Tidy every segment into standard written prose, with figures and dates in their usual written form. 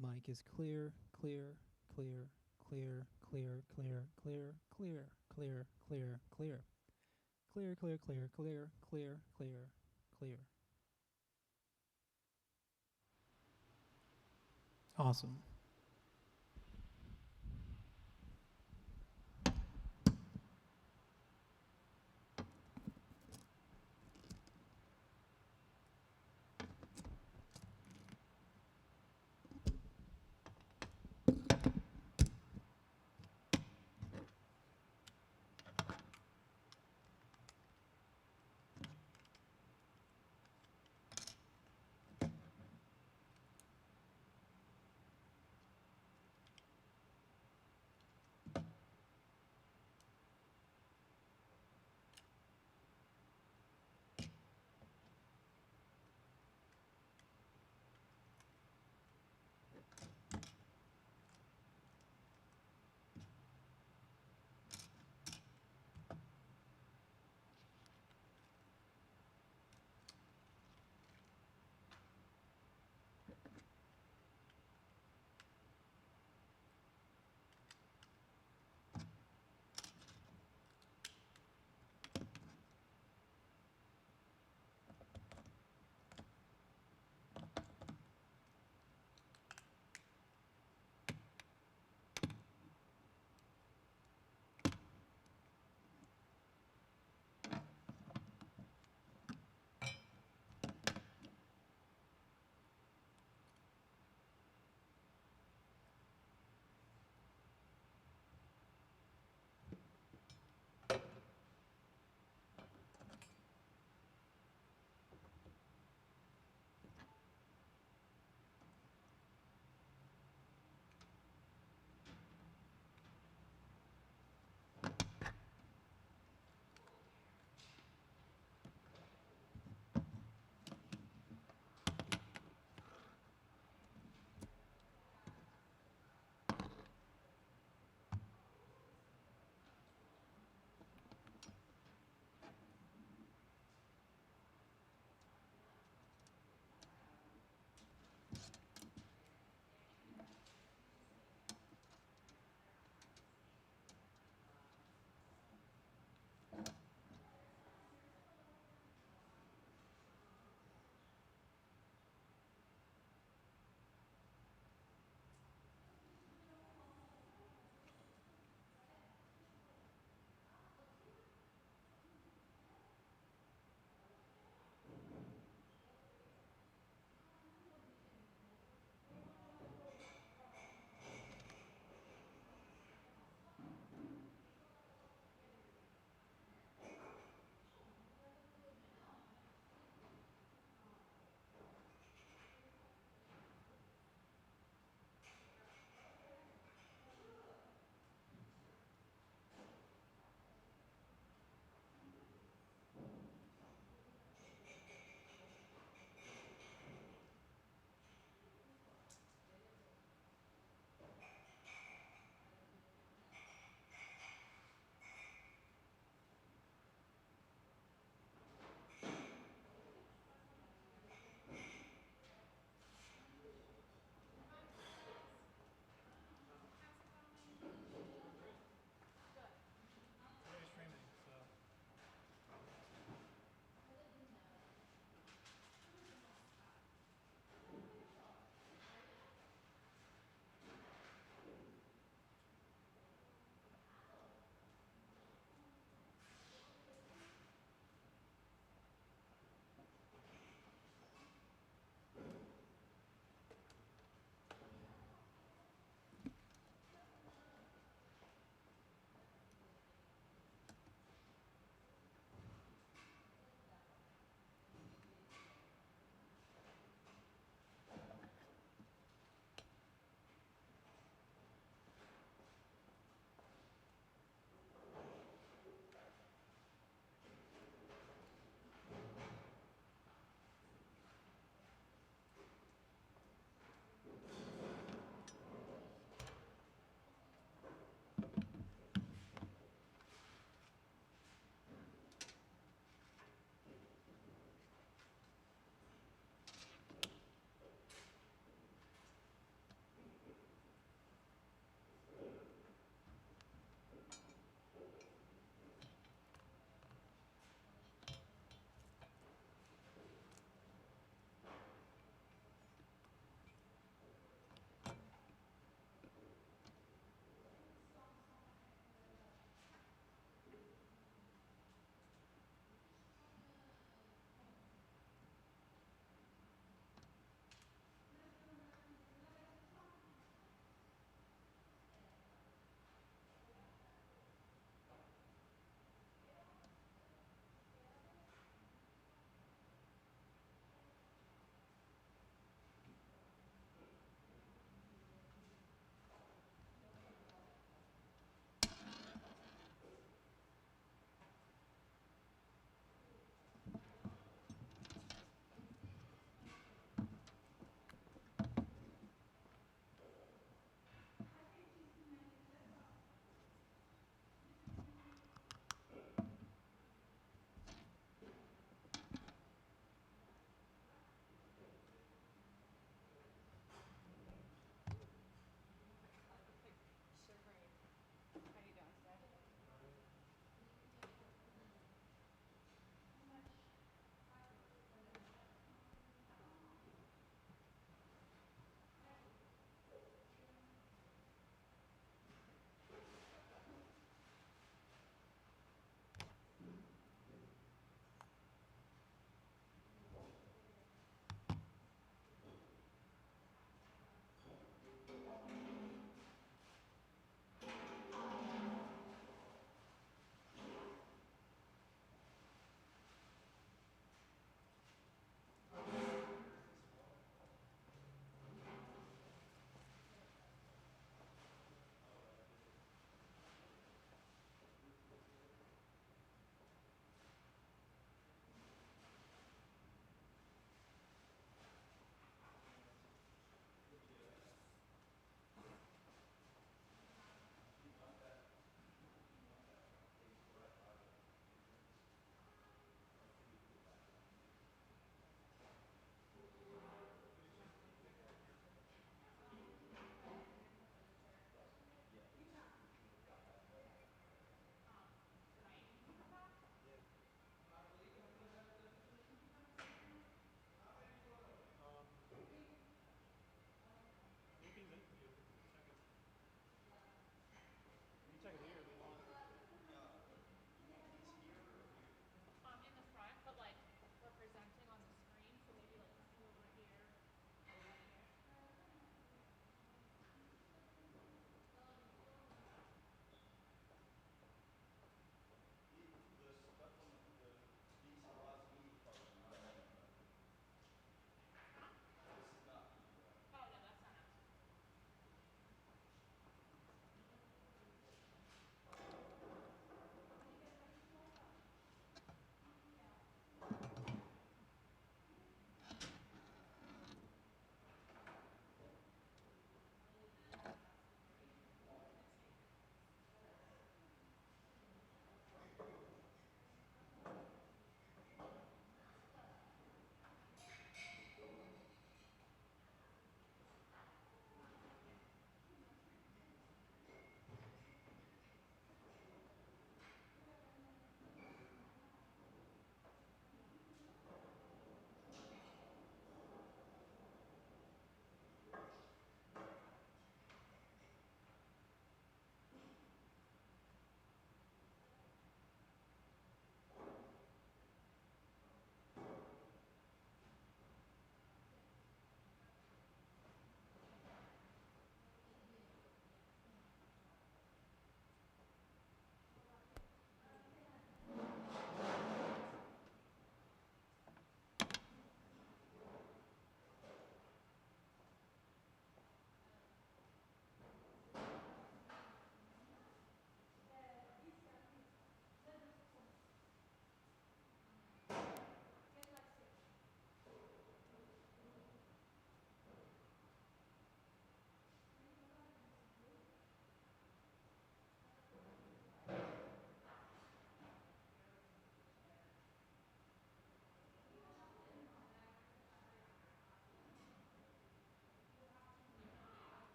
Mic is clear, clear, clear, clear, clear, clear, clear, clear, clear, clear, clear. Clear, clear, clear, clear, clear, clear, clear. Awesome.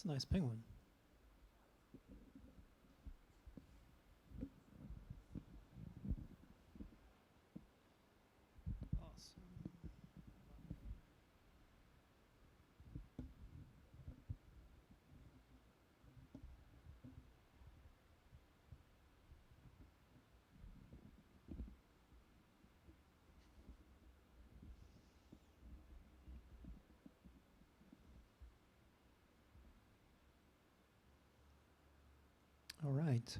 It's a nice penguin. Awesome. All right.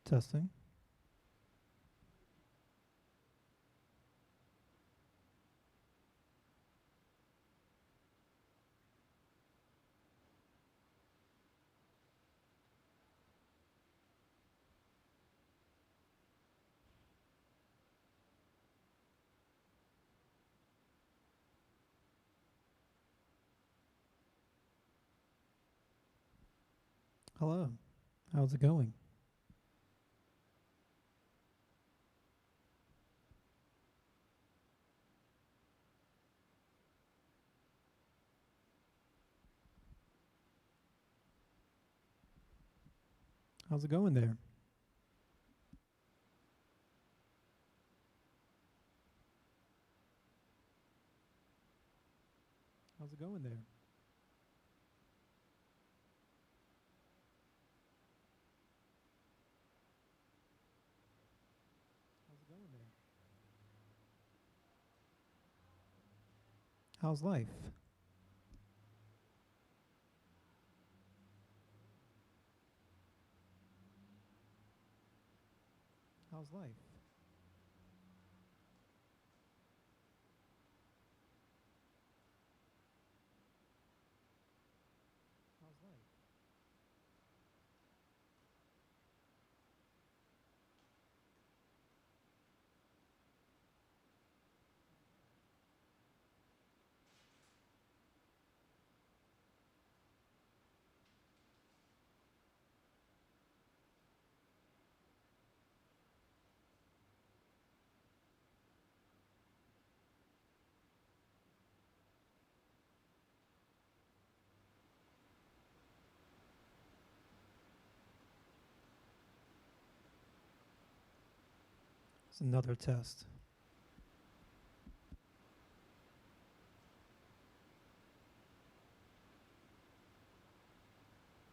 Testing. Hello. How's it going? How's it going there? How's it going there? How's it going there? How's life? How's life? How's life? It's another test.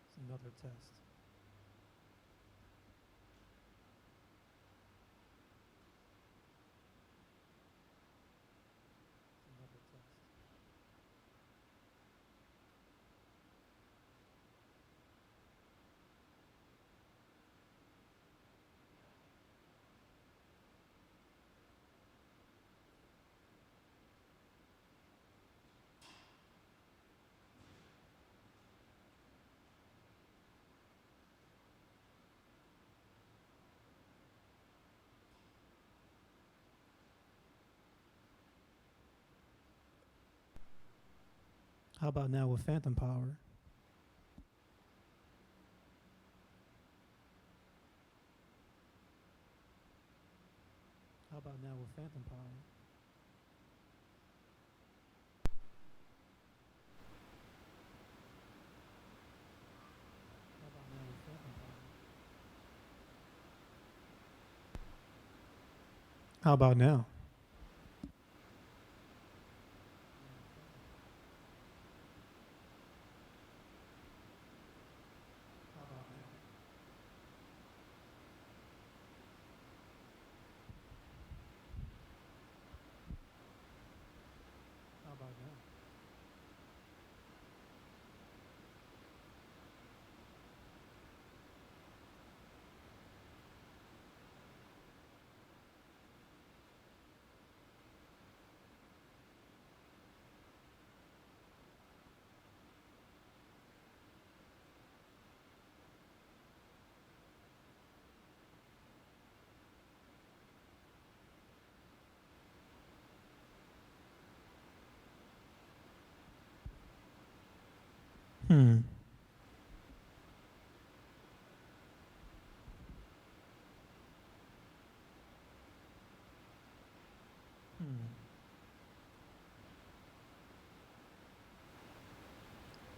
It's another test. How about now with phantom power? How about now with phantom power? How about now with phantom power? How about now? How about now? How about now? Hmm. Hmm.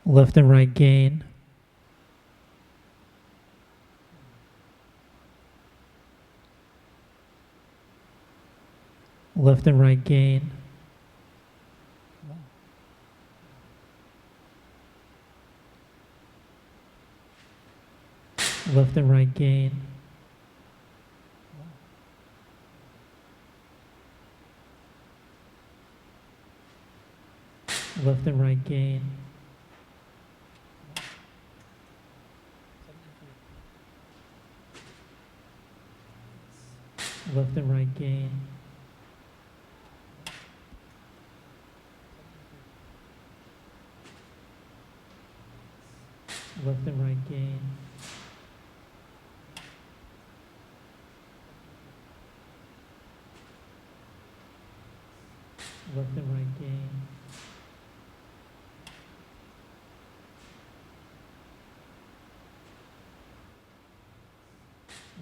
Left and right gain. Left and right gain. Left and right gain. Left and right gain. Left and right gain. Left and right gain. Left and right gain.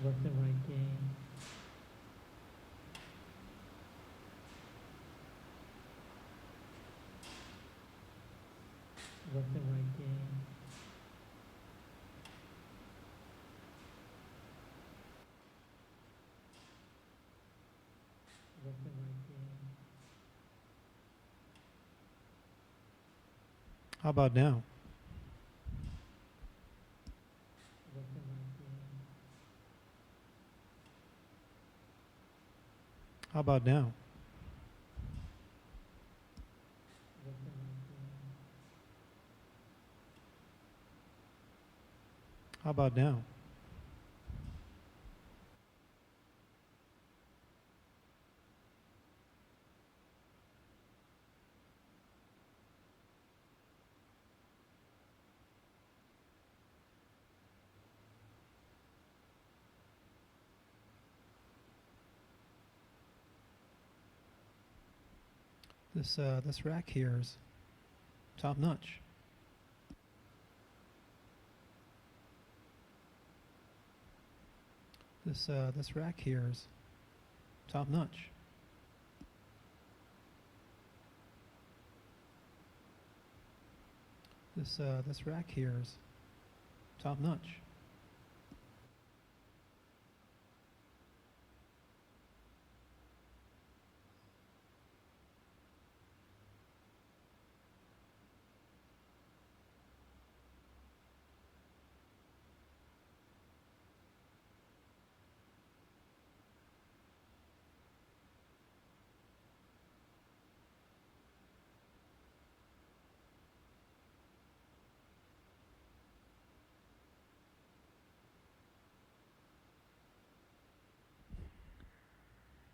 Left and right gain. Left and right gain. Left and right gain. How about now? Left and right gain. How about now? Left and right gain. How about now? This rack here is top notch. This rack here is top notch. This rack here is top notch.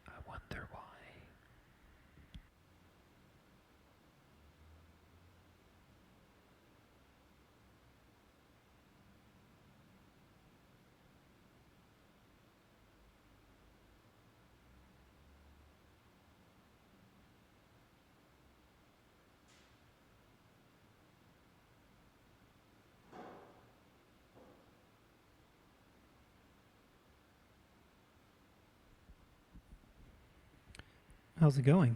I wonder why. How's it going?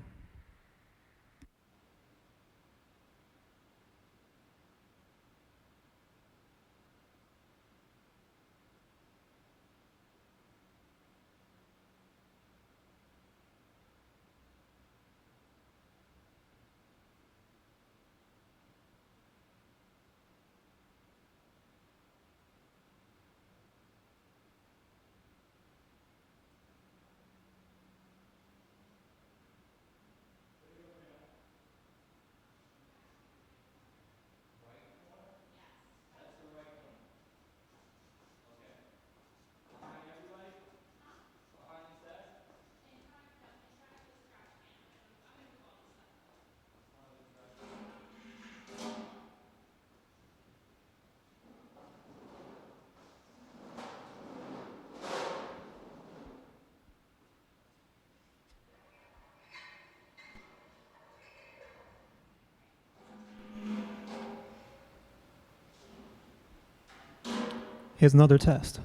Here's another test.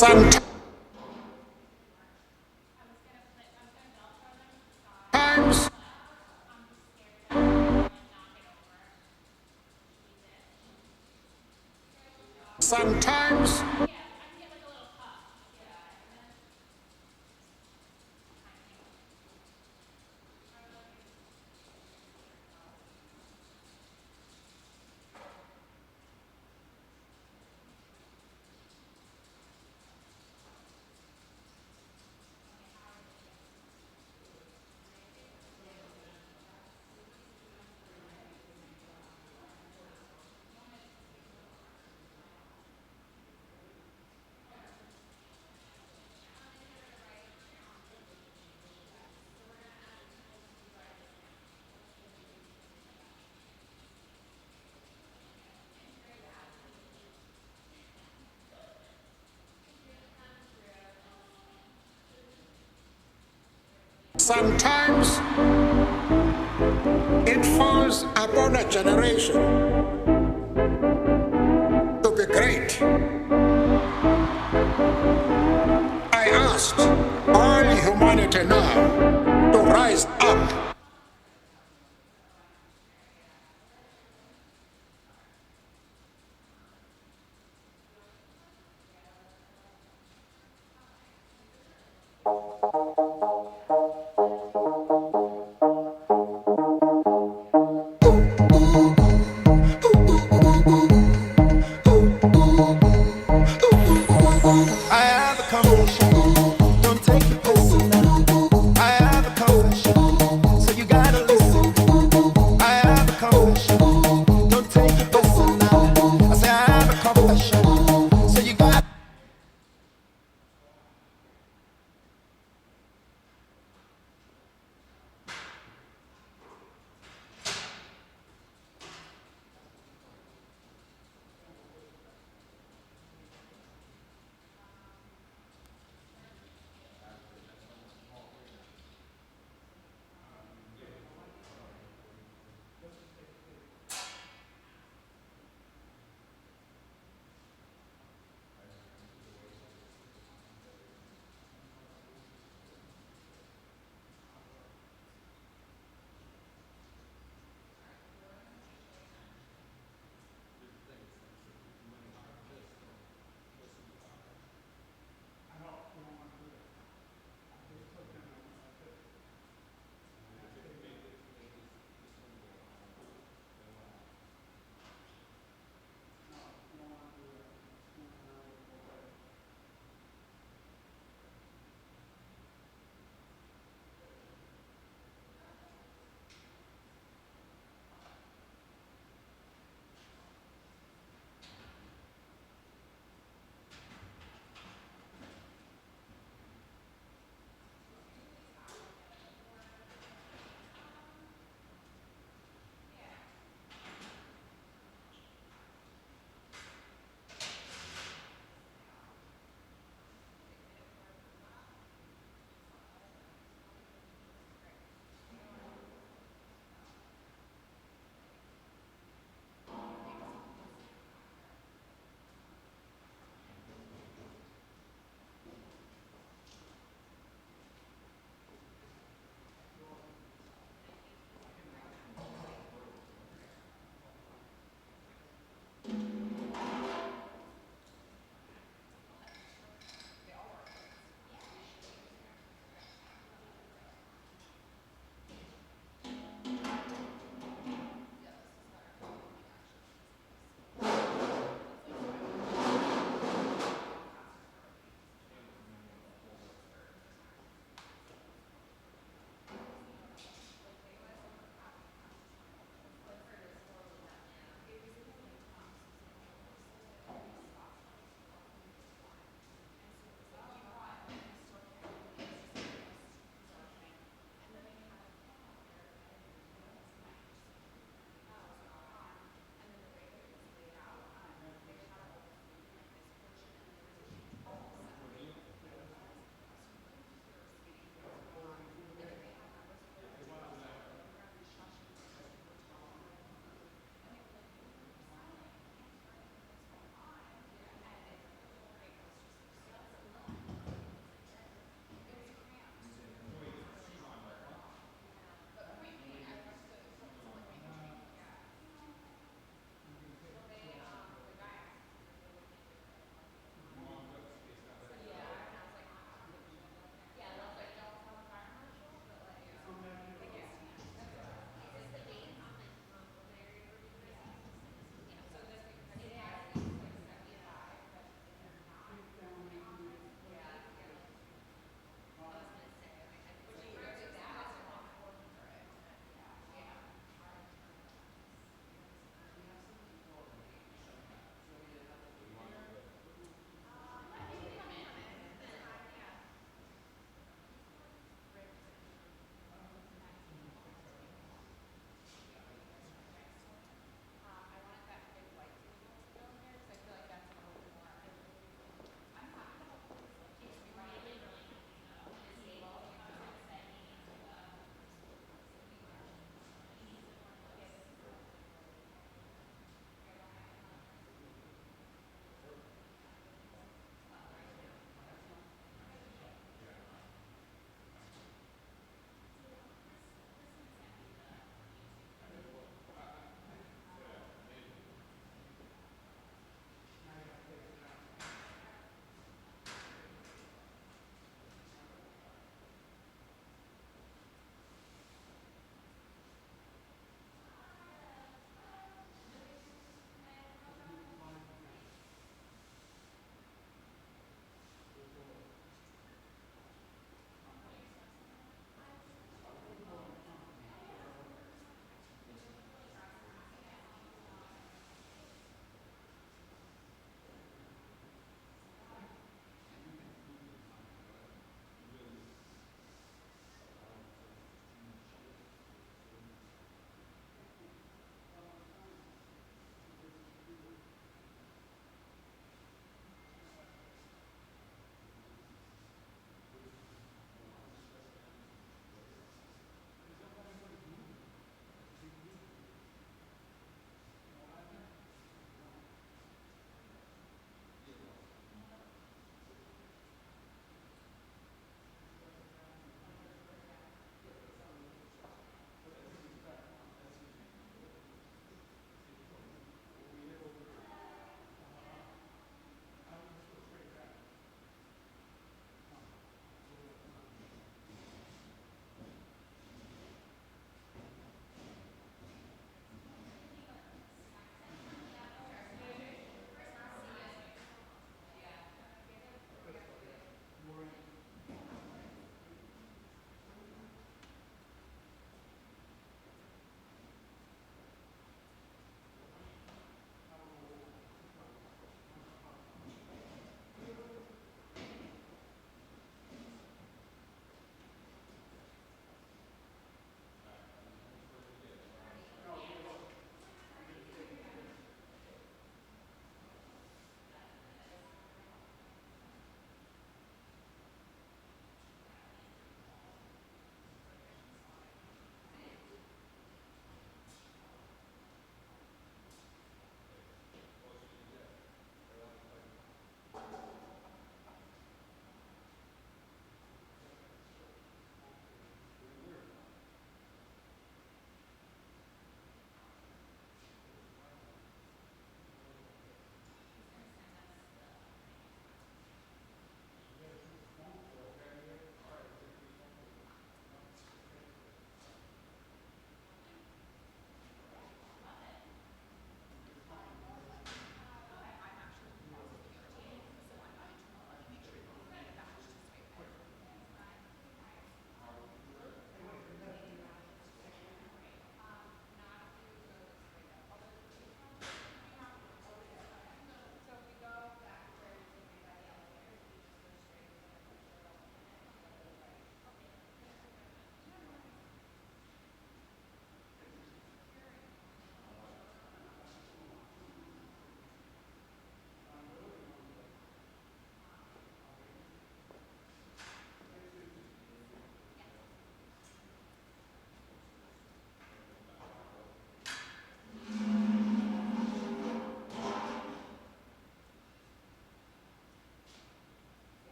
Sometimes sometimes sometimes it falls upon a generation to be great. I asked all humanity now to rise up. I have a confession, don't take it personal. I have a confession, so you gotta listen. I have a confession, don't take it personal. I say I have a confession, so you got.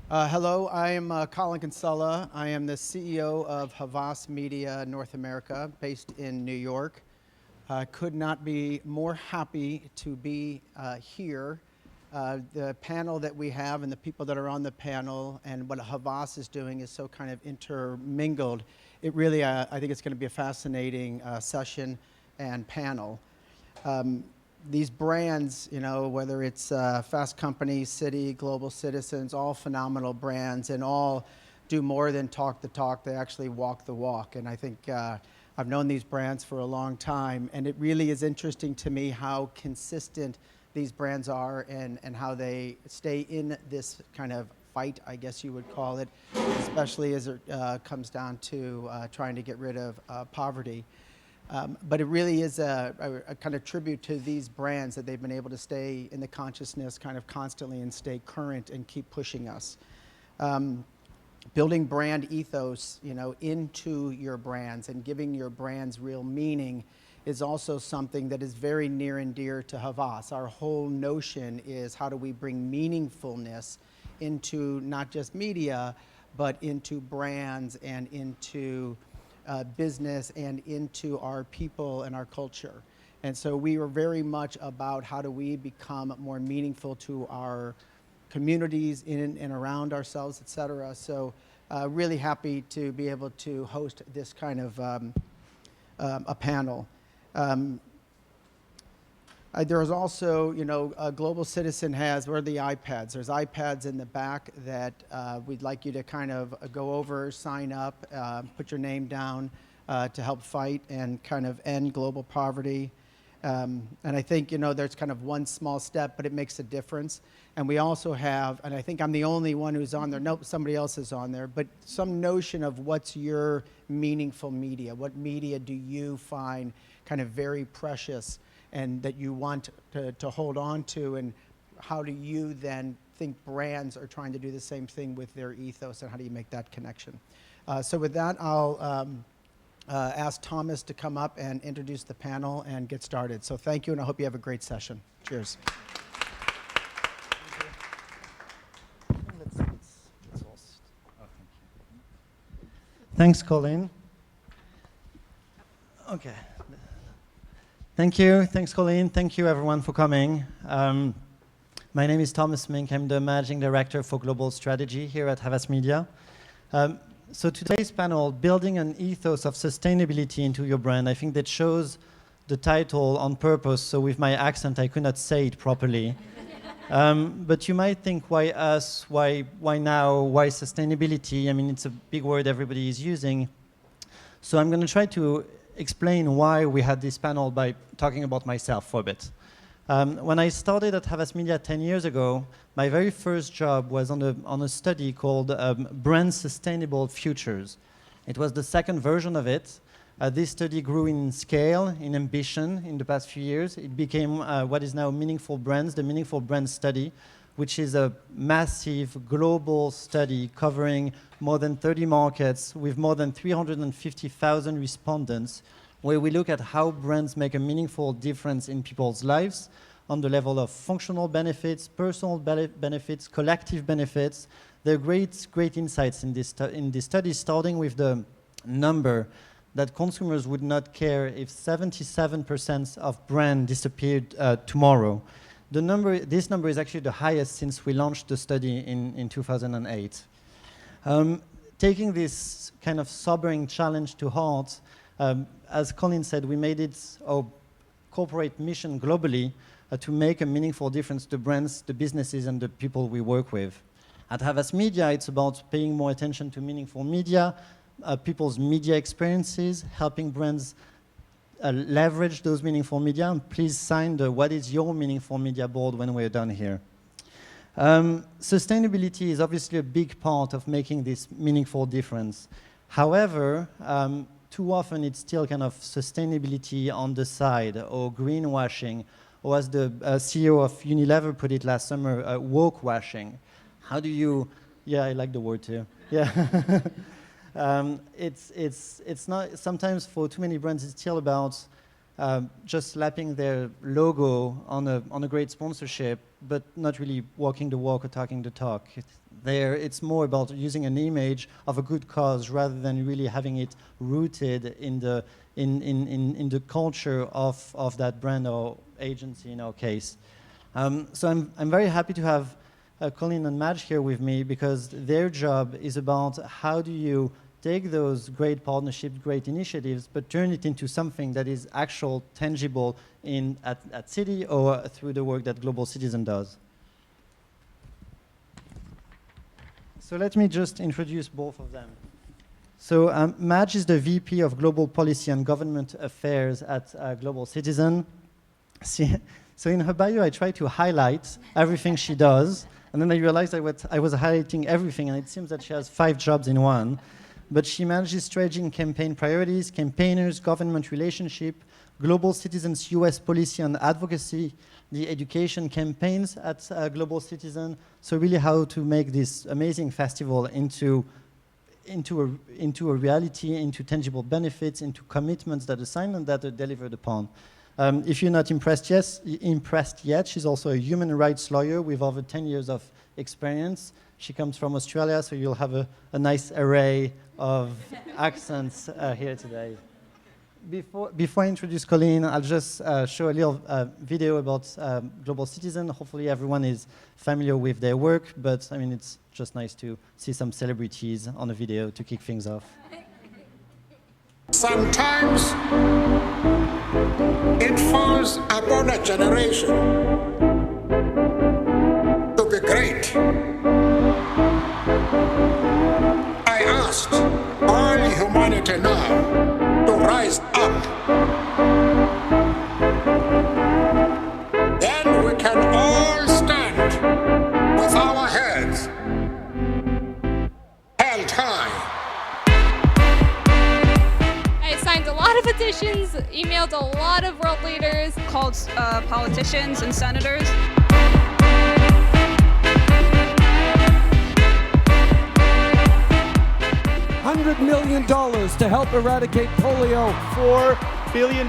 Hello, I am Colin Kinsella. I am the CEO of Havas Media North America, based in New York. Could not be more happy to be here. The panel that we have and the people that are on the panel and what Havas is doing is so kind of intermingled. It really, I think it's going to be a fascinating session and panel. These brands, you know, whether it's Fast Company, Citi, Global Citizens, all phenomenal brands and all do more than talk the talk. They actually walk the walk. And I think I've known these brands for a long time, and it really is interesting to me how consistent these brands are and how they stay in this kind of fight, I guess you would call it, especially as it comes down to trying to get rid of poverty. But it really is a kind of tribute to these brands that they've been able to stay in the consciousness kind of constantly and stay current and keep pushing us. Building brand ethos, you know, into your brands and giving your brands real meaning is also something that is very near and dear to Havas. Our whole notion is how do we bring meaningfulness into not just media, but into brands and into business and into our people and our culture. And so we are very much about how do we become more meaningful to our communities in and around ourselves, et cetera. So really happy to be able to host this kind of a panel. There is also, you know, a Global Citizen has, where are the iPads? There's iPads in the back that we'd like you to kind of go over, sign up, put your name down to help fight and kind of end global poverty. And I think, you know, there's kind of one small step, but it makes a difference. And we also have, and I think I'm the only one who's on there, nope, somebody else is on there, but some notion of what's your meaningful media. What media do you find kind of very precious and that you want to hold on to, and how do you then think brands are trying to do the same thing with their ethos, and how do you make that connection? So with that, I'll ask Thomas to come up and introduce the panel and get started. So thank you, and I hope you have a great session. Cheers. Thanks, Colin. Okay. Thank you. Thanks, Colin. Thank you, everyone, for coming. My name is Thomas Mink. I'm the Managing Director for Global Strategy here at Havas Media. So today's panel, Building an Ethos of Sustainability into Your Brand, I think that shows the title on purpose, so with my accent I could not say it properly. But you might think, why us? Why now? Why sustainability? I mean, it's a big word everybody is using. So I'm going to try to explain why we had this panel by talking about myself for a bit. When I started at Havas Media 10 years ago, my very first job was on a study called Brand Sustainable Futures. It was the second version of it. This study grew in scale, in ambition in the past few years. It became what is now Meaningful Brands, the Meaningful Brand Study, which is a massive global study covering more than 30 markets with more than 350,000 respondents, where we look at how brands make a meaningful difference in people's lives on the level of functional benefits, personal benefits, collective benefits. There are great insights in this study, starting with the number that consumers would not care if 77% of brand disappeared tomorrow. This number is actually the highest since we launched the study in 2008. Taking this kind of sobering challenge to heart, as Colin said, we made it our corporate mission globally to make a meaningful difference to brands, the businesses, and the people we work with. At Havas Media, it's about paying more attention to meaningful media, people's media experiences, helping brands leverage those meaningful media. And please sign the What is Your Meaningful Media board when we're done here. Sustainability is obviously a big part of making this meaningful difference. However, too often it's still kind of sustainability on the side, or greenwashing, or as the CEO of Unilever put it last summer, woke washing. How do you, yeah, I like the word too. Yeah. It's not, sometimes for too many brands, it's still about just slapping their logo on a great sponsorship, but not really walking the walk or talking the talk. There, it's more about using an image of a good cause rather than really having it rooted in the culture of that brand or agency in our case. So I'm very happy to have Colleen and Madge here with me, because their job is about how do you take those great partnerships, great initiatives, but turn it into something that is actual, tangible at City or through the work that Global Citizen does. So let me just introduce both of them. So Madge is the VP of Global Policy and Government Affairs at Global Citizen. So in her bio, I try to highlight everything she does, and then I realized I was highlighting everything, and it seems that she has 5 jobs in one. But she manages strategy and campaign priorities, campaigners, government relationship, Global Citizen's US policy and advocacy, the education campaigns at Global Citizen. So really how to make this amazing festival into a reality, into tangible benefits, into commitments that are signed and that are delivered upon. If you're not impressed yet, she's also a human rights lawyer with over 10 years of experience. She comes from Australia, so you'll have a nice array of accents here today. Before I introduce Colleen, I'll just show a little video about Global Citizen. Hopefully everyone is familiar with their work, but I mean, it's just nice to see some celebrities on a video to kick things off. Sometimes it falls upon a generation to be great. I asked all humanity now to rise up. Then we can all stand with our heads held high. I signed a lot of petitions, emailed a lot of world leaders, called politicians and senators. $100 million to help eradicate polio. $4 billion,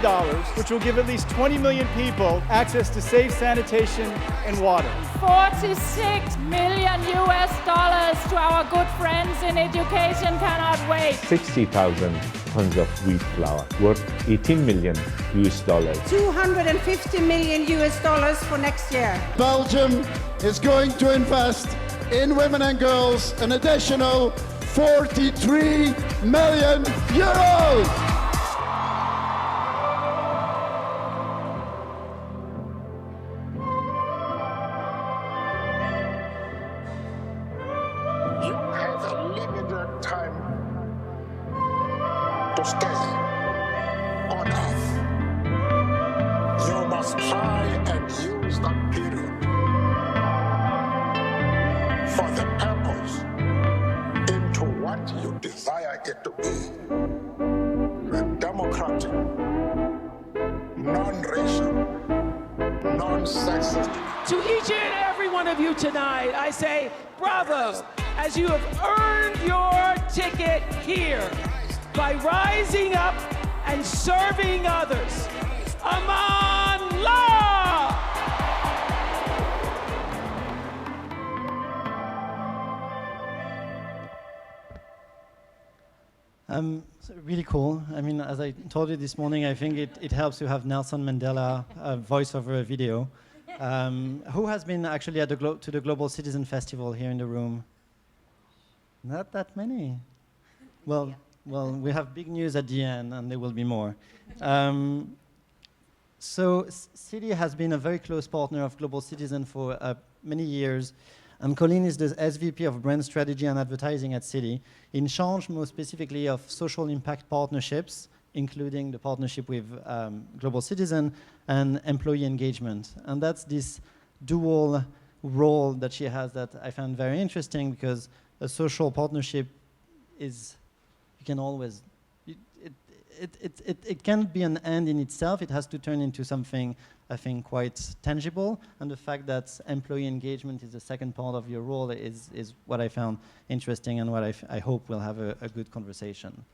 which will give at least 20 million people access to safe sanitation and water. $46 million to our good friends in education. Cannot wait. 60,000 tons of wheat flour worth $18 million. $250 million for next year. Belgium is going to invest in women and girls an additional 43 million euros. You have a limited time to stay on earth. You must try and use that period for the purpose into what you desire it to be. A democratic, non-racial, non-sexist. To each and every one of you tonight, I say bravo, as you have earned your ticket here by rising up and serving others. Aman La! So really cool. I mean, as I told you this morning, I think it helps to have Nelson Mandela voice over a video. Who has been actually at to the Global Citizen Festival here in the room? Not that many. Well, we have big news at the end, and there will be more. So Citi has been a very close partner of Global Citizen for many years. And Colleen is the SVP of Brand Strategy and Advertising at Citi, in charge more specifically of social impact partnerships, including the partnership with Global Citizen and employee engagement. And that's this dual role that she has that I found very interesting, because a social partnership is, you can always, it can't be an end in itself. It has to turn into something, I think, quite tangible. And the fact that employee engagement is the second part of your role is what I found interesting, and what I hope we'll have a good conversation.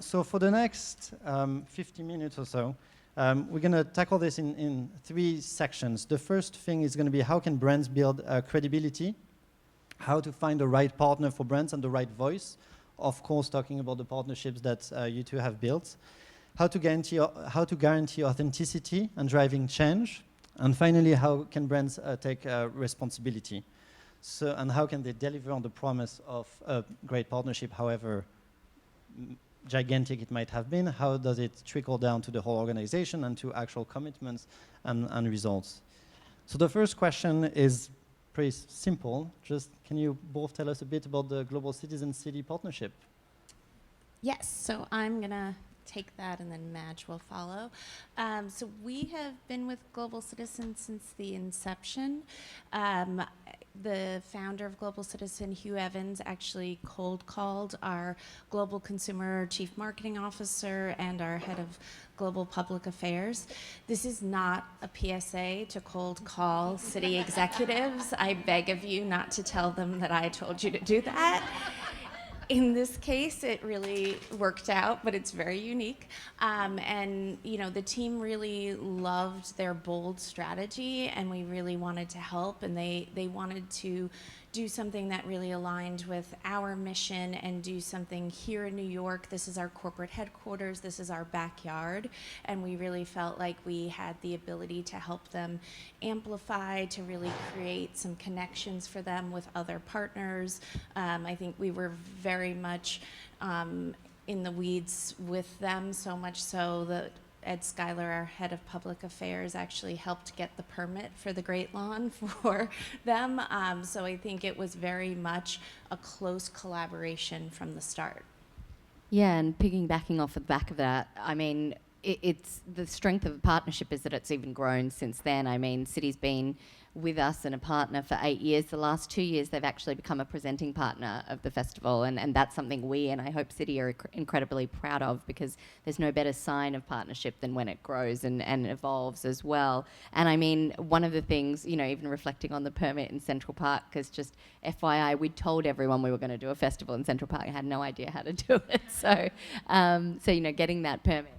So for the next 50 minutes or so, we're going to tackle this in 3 sections. The first thing is going to be how can brands build credibility? how to find the right partner for brands and the right voice. Of course, talking about the partnerships that you two have built. How to guarantee authenticity and driving change. And finally, how can brands take responsibility? So, and how can they deliver on the promise of a great partnership, however gigantic it might have been? How does it trickle down to the whole organization and to actual commitments and results? So the first question is pretty simple. Just can you both tell us a bit about the Global Citizen City Partnership? Yes, so I'm going to take that and then Madge will follow. So we have been with Global Citizen since the inception. The founder of Global Citizen, Hugh Evans, actually cold called our Global Consumer Chief Marketing Officer and our Head of Global Public Affairs. This is not a PSA to cold call city executives. I beg of you not to tell them that I told you to do that. In this case, it really worked out, but it's very unique. And you know, the team really loved their bold strategy, and we really wanted to help. And they wanted to do something that really aligned with our mission and do something here in New York. This is our corporate headquarters. This is our backyard. And we really felt like we had the ability to help them amplify, to really create some connections for them with other partners. I think we were very much in the weeds with them, so much so that Ed Schuyler, our head of public affairs, actually helped get the permit for the Great Lawn for them. So I think it was very much a close collaboration from the start. Yeah, and piggybacking off the back of that, I mean, it's the strength of the partnership is that it's even grown since then. I mean, City's been with us and a partner for 8 years. The last 2 years, they've actually become a presenting partner of the festival, and that's something we, and I hope City, are incredibly proud of, because there's no better sign of partnership than when it grows and evolves as well. And I mean, one of the things, you know, even reflecting on the permit in Central Park, because just FYI, we told everyone we were going to do a festival in Central Park. I had no idea how to do it. So you know, getting that permit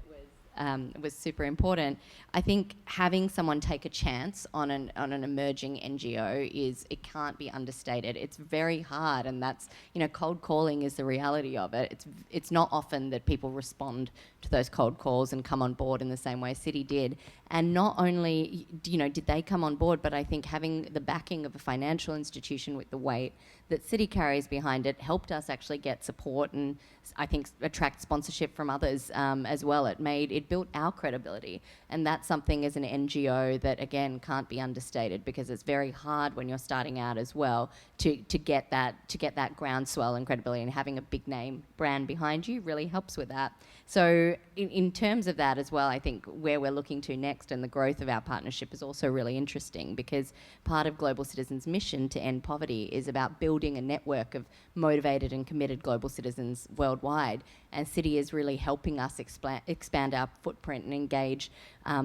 was super important. I think having someone take a chance on an emerging NGO it can't be understated. It's very hard, and that's, you know, cold calling is the reality of it. It's not often that people respond to those cold calls and come on board in the same way City did. And not only, you know, did they come on board, but I think having the backing of a financial institution with the weight that City carries behind it helped us actually get support and I think attract sponsorship from others as well. It built our credibility, and that's something as an NGO that again can't be understated, because it's very hard when you're starting out as well to get that groundswell and credibility, and having a big name brand behind you really helps with that. So in terms of that as well, I think where we're looking to next and the growth of our partnership is also really interesting, because part of Global Citizen's mission to end poverty is about building a network of motivated and committed global citizens worldwide. And City is really helping us expand our footprint and engage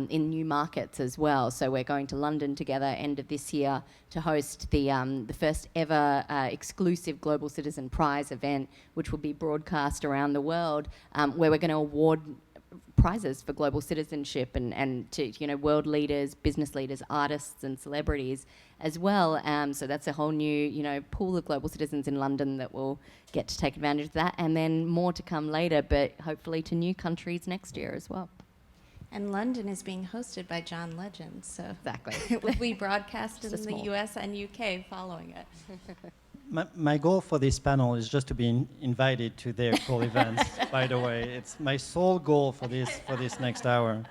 in new markets as well. So we're going to London together end of this year to host the first ever exclusive Global Citizen Prize event, which will be broadcast around the world, where we're going to award prizes for global citizenship and to, you know, world leaders, business leaders, artists and celebrities as well. So that's a whole new, you know, pool of global citizens in London that will get to take advantage of that, and then more to come later, but hopefully to new countries next year as well. And London is being hosted by John Legend, so exactly. It will be broadcast in the US and UK following it. My goal for this panel is just to be invited to their cool events. By the way, it's my sole goal for this next hour.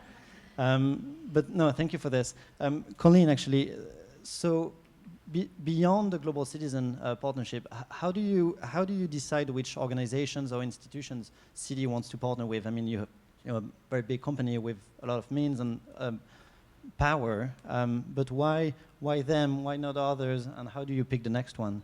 But no, thank you for this, Colleen. Actually, so beyond the Global Citizen Partnership, how do you decide which organizations or institutions City wants to partner with? I mean, you have a very big company with a lot of means and power, but why them? Why not others? And how do you pick the next one?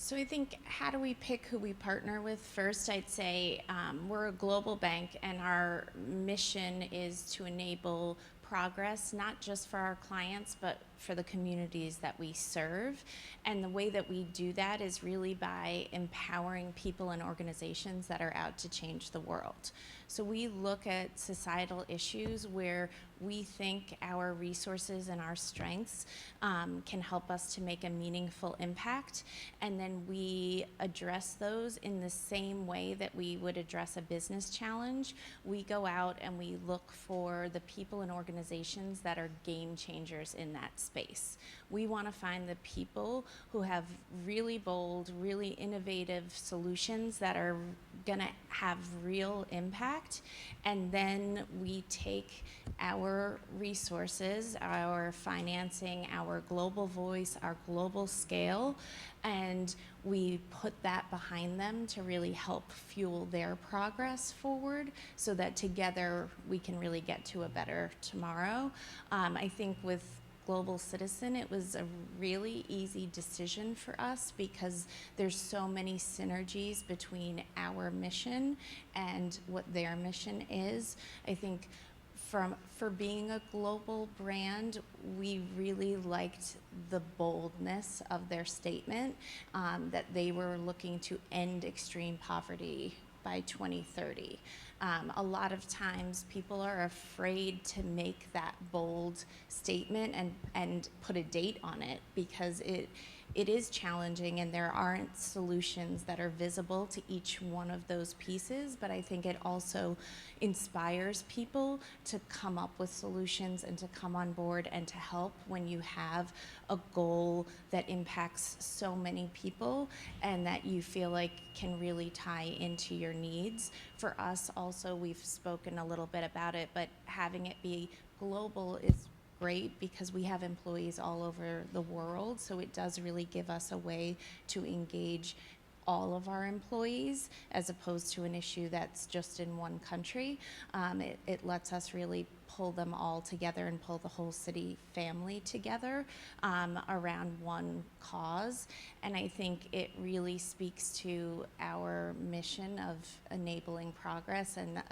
So I think, how do we pick who we partner with? First, I'd say we're a global bank, and our mission is to enable progress, not just for our clients, but for the communities that we serve. And the way that we do that is really by empowering people and organizations that are out to change the world. So we look at societal issues where we think our resources and our strengths can help us to make a meaningful impact, and then we address those in the same way that we would address a business challenge. We go out and we look for the people and organizations that are game changers in that space. We want to find the people who have really bold, really innovative solutions that are going to have real impact, and then we take our resources, our financing, our global voice, our global scale, and we put that behind them to really help fuel their progress forward so that together we can really get to a better tomorrow. I think with Global Citizen, it was a really easy decision for us because there's so many synergies between our mission and what their mission is. I think for being a global brand, we really liked the boldness of their statement, that they were looking to end extreme poverty by 2030. A lot of times people are afraid to make that bold statement and put a date on it because it is challenging and there aren't solutions that are visible to each one of those pieces, but I think it also inspires people to come up with solutions and to come on board and to help when you have a goal that impacts so many people and that you feel like can really tie into your needs. For us also, we've spoken a little bit about it, but having it be global is great because we have employees all over the world, so it does really give us a way to engage all of our employees as opposed to an issue that's just in one country. It lets us really pull them all together and pull the whole city family together around one cause. And I think it really speaks to our mission of enabling progress and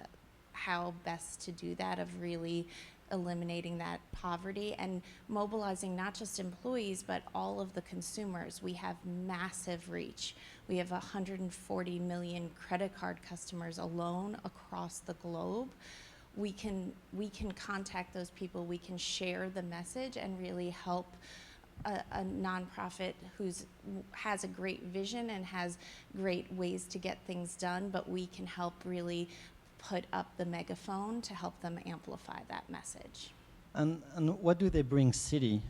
how best to do that, of really eliminating that poverty and mobilizing not just employees but all of the consumers. We have massive reach. We have 140 million credit card customers alone across the globe. We can contact those people, we can share the message and really help a nonprofit has a great vision and has great ways to get things done, but we can help really put up the megaphone to help them amplify that message. And what do they bring city?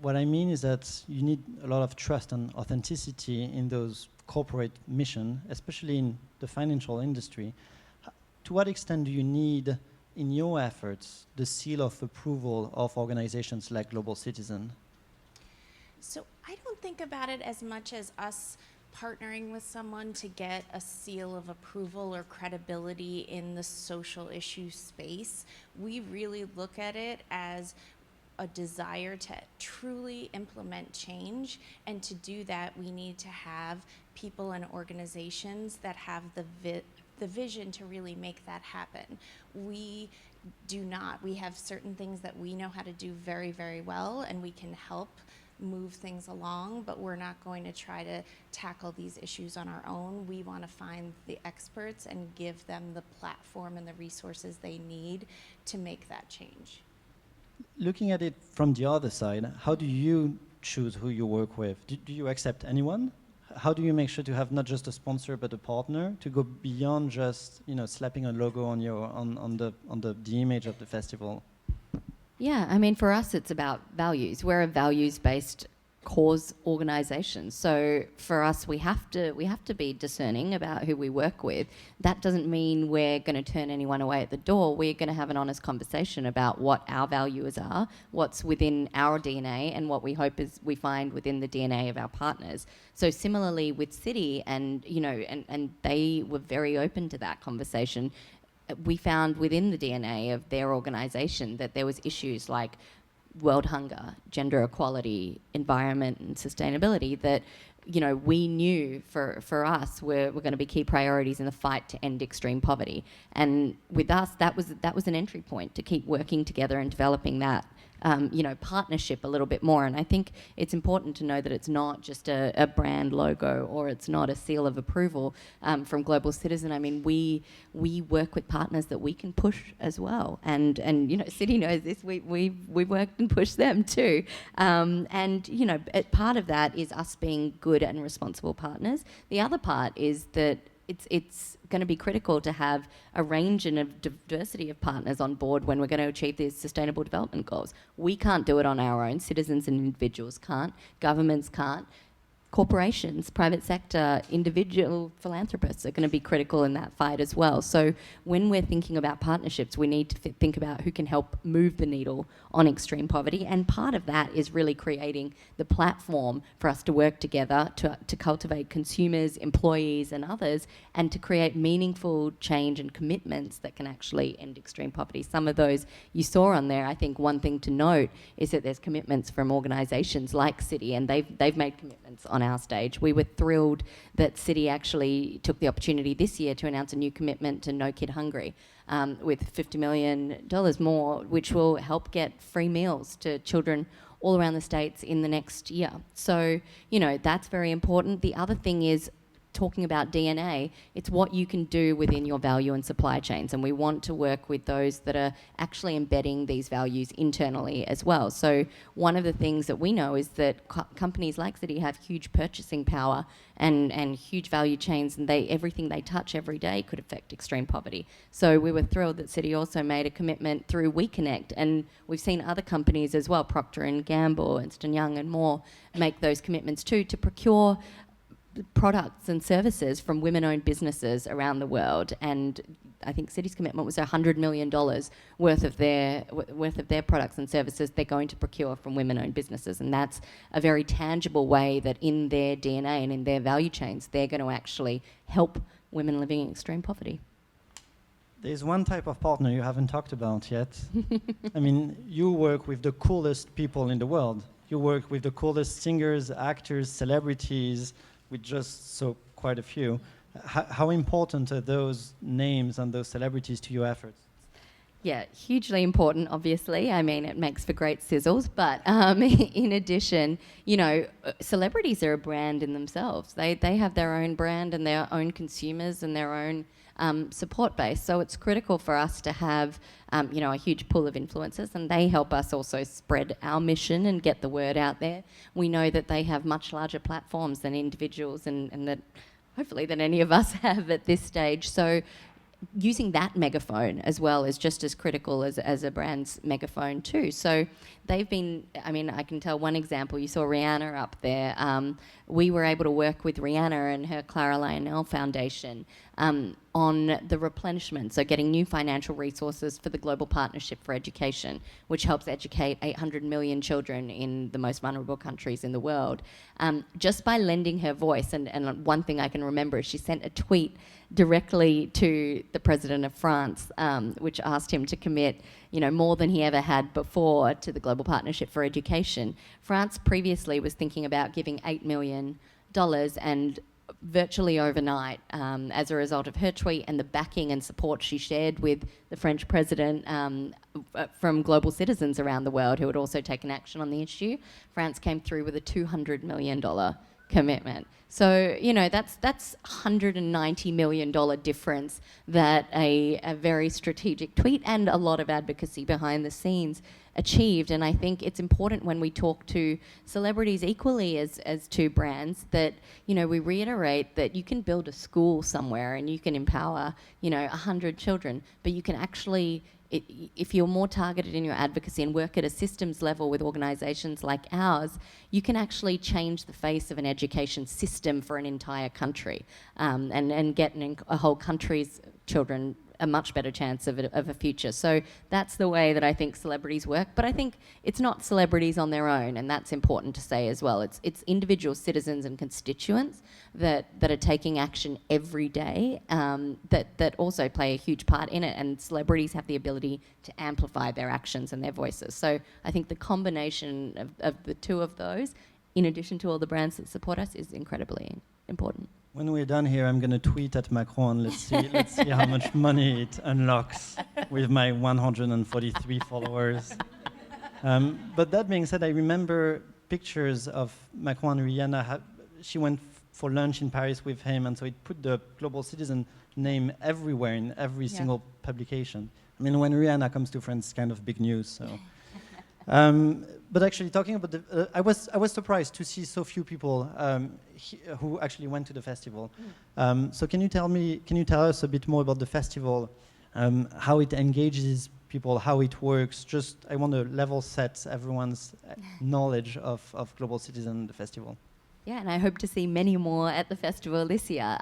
What I mean is that you need a lot of trust and authenticity in those corporate mission, especially in the financial industry. To what extent do you need in your efforts the seal of approval of organizations like Global Citizen? So I don't think about it as much as us partnering with someone to get a seal of approval or credibility in the social issue space. We really look at it as a desire to truly implement change, and to do that we need to have people and organizations that have the vision to really make that happen. We do not. We have certain things that we know how to do very, very well, and we can help move things along, but we're not going to try to tackle these issues on our own. We want to find the experts and give them the platform and the resources they need to make that change. Looking at it from the other side, how do you choose who you work with? Do you accept anyone? How do you make sure to have not just a sponsor but a partner, to go beyond just slapping a logo on your on the image of the festival? Yeah, I mean, for us, it's about values. We're a values-based cause organisation. So for us, we have to be discerning about who we work with. That doesn't mean we're going to turn anyone away at the door. We're going to have an honest conversation about what our values are, what's within our DNA, and what we hope is we find within the DNA of our partners. So similarly with Citi, and and they were very open to that conversation. We found within the DNA of their organisation that there was issues like world hunger, gender equality, environment and sustainability that we knew for us were going to be key priorities in the fight to end extreme poverty. And with us, that was an entry point to keep working together and developing that partnership a little bit more. And I think it's important to know that it's not just a brand logo or it's not a seal of approval from Global Citizen. I mean, we work with partners that we can push as well. And City knows this. We worked and pushed them too. Part of that is us being good and responsible partners. The other part is that it's going to be critical to have a range and a diversity of partners on board when we're going to achieve these sustainable development goals. We can't do it on our own. Citizens and individuals can't. Governments can't. Corporations, private sector, individual philanthropists are going to be critical in that fight as well. So when we're thinking about partnerships, we need to think about who can help move the needle on extreme poverty. And part of that is really creating the platform for us to work together to cultivate consumers, employees and others, and to create meaningful change and commitments that can actually end extreme poverty. Some of those you saw on there. I think one thing to note is that there's commitments from organisations like City, and they've made commitments on our stage. We were thrilled that City actually took the opportunity this year to announce a new commitment to No Kid Hungry with $50 million more, which will help get free meals to children all around the States in the next year. So, that's very important. The other thing is, talking about DNA, it's what you can do within your value and supply chains, and we want to work with those that are actually embedding these values internally as well. So one of the things that we know is that companies like City have huge purchasing power and huge value chains, and everything they touch every day could affect extreme poverty. So we were thrilled that City also made a commitment through WeConnect, and we've seen other companies as well, Procter & Gamble, Ernst & Young and more, make those commitments too, to procure products and services from women-owned businesses around the world. And I think City's commitment was $100 million worth of their products and services they're going to procure from women-owned businesses. And that's a very tangible way that in their DNA and in their value chains, they're going to actually help women living in extreme poverty. There's one type of partner you haven't talked about yet. I mean, you work with the coolest people in the world. You work with the coolest singers, actors, celebrities. We just saw quite a few. How important are those names and those celebrities to your efforts? Yeah, hugely important, obviously. I mean, it makes for great sizzles. But in addition, celebrities are a brand in themselves. They have their own brand and their own consumers and their own support base. So it's critical for us to have, a huge pool of influencers, and they help us also spread our mission and get the word out there. We know that they have much larger platforms than individuals and that hopefully than any of us have at this stage. So using that megaphone as well is just as critical as a brand's megaphone too. So they've been, I can tell one example. You saw Rihanna up there. We were able to work with Rihanna and her Clara Lionel Foundation on the replenishment, so getting new financial resources for the Global Partnership for Education, which helps educate 800 million children in the most vulnerable countries in the world. Just by lending her voice, and one thing I can remember is she sent a tweet directly to the President of France, which asked him to commit more than he ever had before to the Global Partnership for Education. France previously was thinking about giving $8 million, and virtually overnight, as a result of her tweet and the backing and support she shared with the French president from global citizens around the world who had also taken action on the issue, France came through with a $200 million commitment. So, that's $190 million difference that a very strategic tweet and a lot of advocacy behind the scenes achieved. And I think it's important when we talk to celebrities equally as two brands that, we reiterate that you can build a school somewhere and you can empower, 100 children, but you can actually, if you're more targeted in your advocacy and work at a systems level with organisations like ours, you can actually change the face of an education system for an entire country, and get a whole country's children a much better chance of a future. So that's the way that I think celebrities work. But I think it's not celebrities on their own, and that's important to say as well. It's individual citizens and constituents that are taking action every day, that also play a huge part in it, and celebrities have the ability to amplify their actions and their voices. So I think the combination of the two of those, in addition to all the brands that support us, is incredibly important. When we're done here, I'm going to tweet at Macron. Let's see how much money it unlocks with my 143 followers. But that being said, I remember pictures of Macron and Rihanna. She went for lunch in Paris with him, and so it put the Global Citizen name everywhere in every single publication. I mean, when Rihanna comes to France, it's kind of big news. So, but actually, talking about the, I was surprised to see so few people who actually went to the festival. So, can you tell us a bit more about the festival, how it engages people, how it works? Just, I want to level set everyone's knowledge of Global Citizen, the festival. Yeah, and I hope to see many more at the festival this year.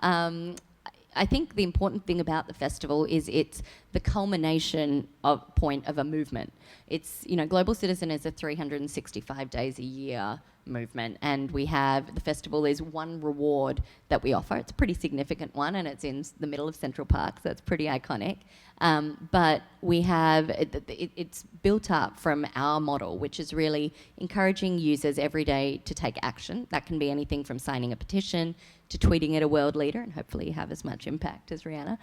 I think the important thing about the festival is it's the culmination point of a movement. It's, Global Citizen is a 365 days a year movement, and the festival is one reward that we offer. It's a pretty significant one, and it's in the middle of Central Park, so it's pretty iconic. But we have, it's built up from our model, which is really encouraging users every day to take action. That can be anything from signing a petition to tweeting at a world leader, and hopefully have as much impact as Rihanna,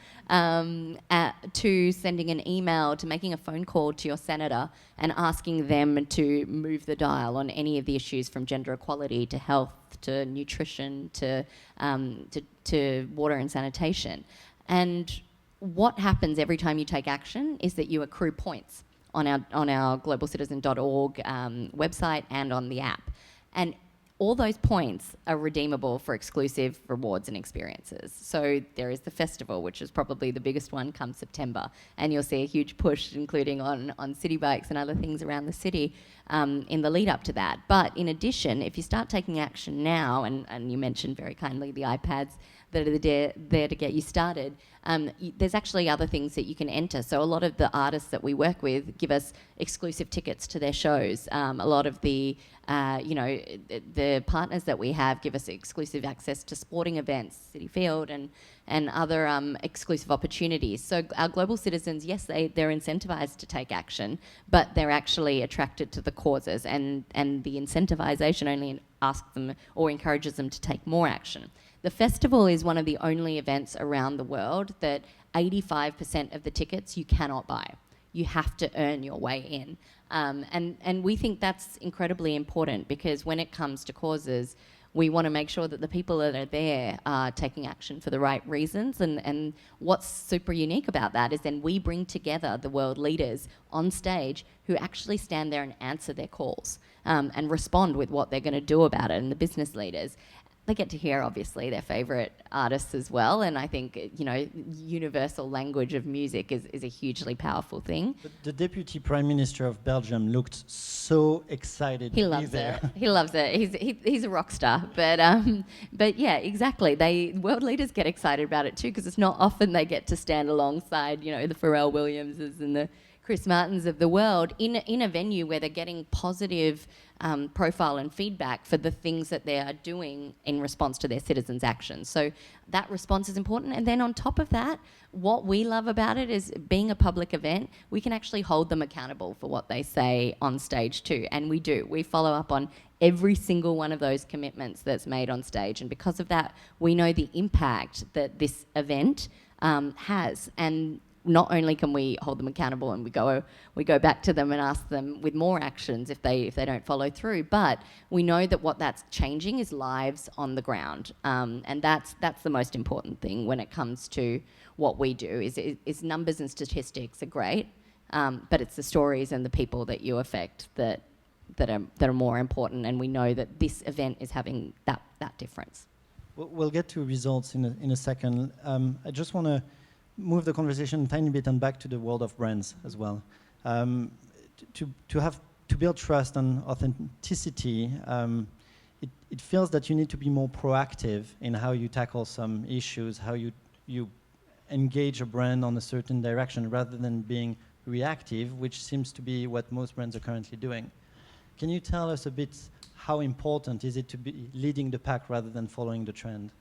to sending an email, to making a phone call to your senator and asking them to move the dial on any of the issues from gender equality to health to nutrition to water and sanitation. And what happens every time you take action is that you accrue points on our globalcitizen.org website and on the app. And all those points are redeemable for exclusive rewards and experiences. So there is the festival, which is probably the biggest one come September, and you'll see a huge push, including on city bikes and other things around the city in the lead up to that. But in addition, if you start taking action now, and you mentioned very kindly the iPads that are there to get you started, there's actually other things that you can enter. So a lot of the artists that we work with give us exclusive tickets to their shows. A lot of the partners that we have give us exclusive access to sporting events, City Field, and other exclusive opportunities. So our global citizens, yes, they're incentivized to take action, but they're actually attracted to the causes, and the incentivization only asks them or encourages them to take more action. The festival is one of the only events around the world that 85% of the tickets you cannot buy. You have to earn your way in. And we think that's incredibly important, because when it comes to causes, we want to make sure that the people that are there are taking action for the right reasons. And what's super unique about that is then we bring together the world leaders on stage who actually stand there and answer their calls and respond with what they're going to do about it, and the business leaders. They get to hear, obviously, their favourite artists as well. And I think, universal language of music is a hugely powerful thing. But the Deputy Prime Minister of Belgium looked so excited He to loves be there. it. He loves it. He's a rock star. But yeah, exactly. World leaders get excited about it too, because it's not often they get to stand alongside, the Pharrell Williamses and the Chris Martins of the world in a venue where they're getting positive profile and feedback for the things that they are doing in response to their citizens' actions. So that response is important. And then on top of that, what we love about it is, being a public event, we can actually hold them accountable for what they say on stage too. And we do. We follow up on every single one of those commitments that's made on stage. And because of that, we know the impact that this event has. And not only can we hold them accountable and we go back to them and ask them with more actions if they don't follow through, but we know that what that's changing is lives on the ground, and that's the most important thing when it comes to what we do. Is numbers and statistics are great, but it's the stories and the people that you affect that are more important, and we know that this event is having that difference. We'll get to results in a second. I just want to move the conversation a tiny bit and back to the world of brands as well. To build trust and authenticity, it feels that you need to be more proactive in how you tackle some issues, how you engage a brand on a certain direction rather than being reactive, which seems to be what most brands are currently doing. Can you tell us a bit how important is it to be leading the pack rather than following the trend?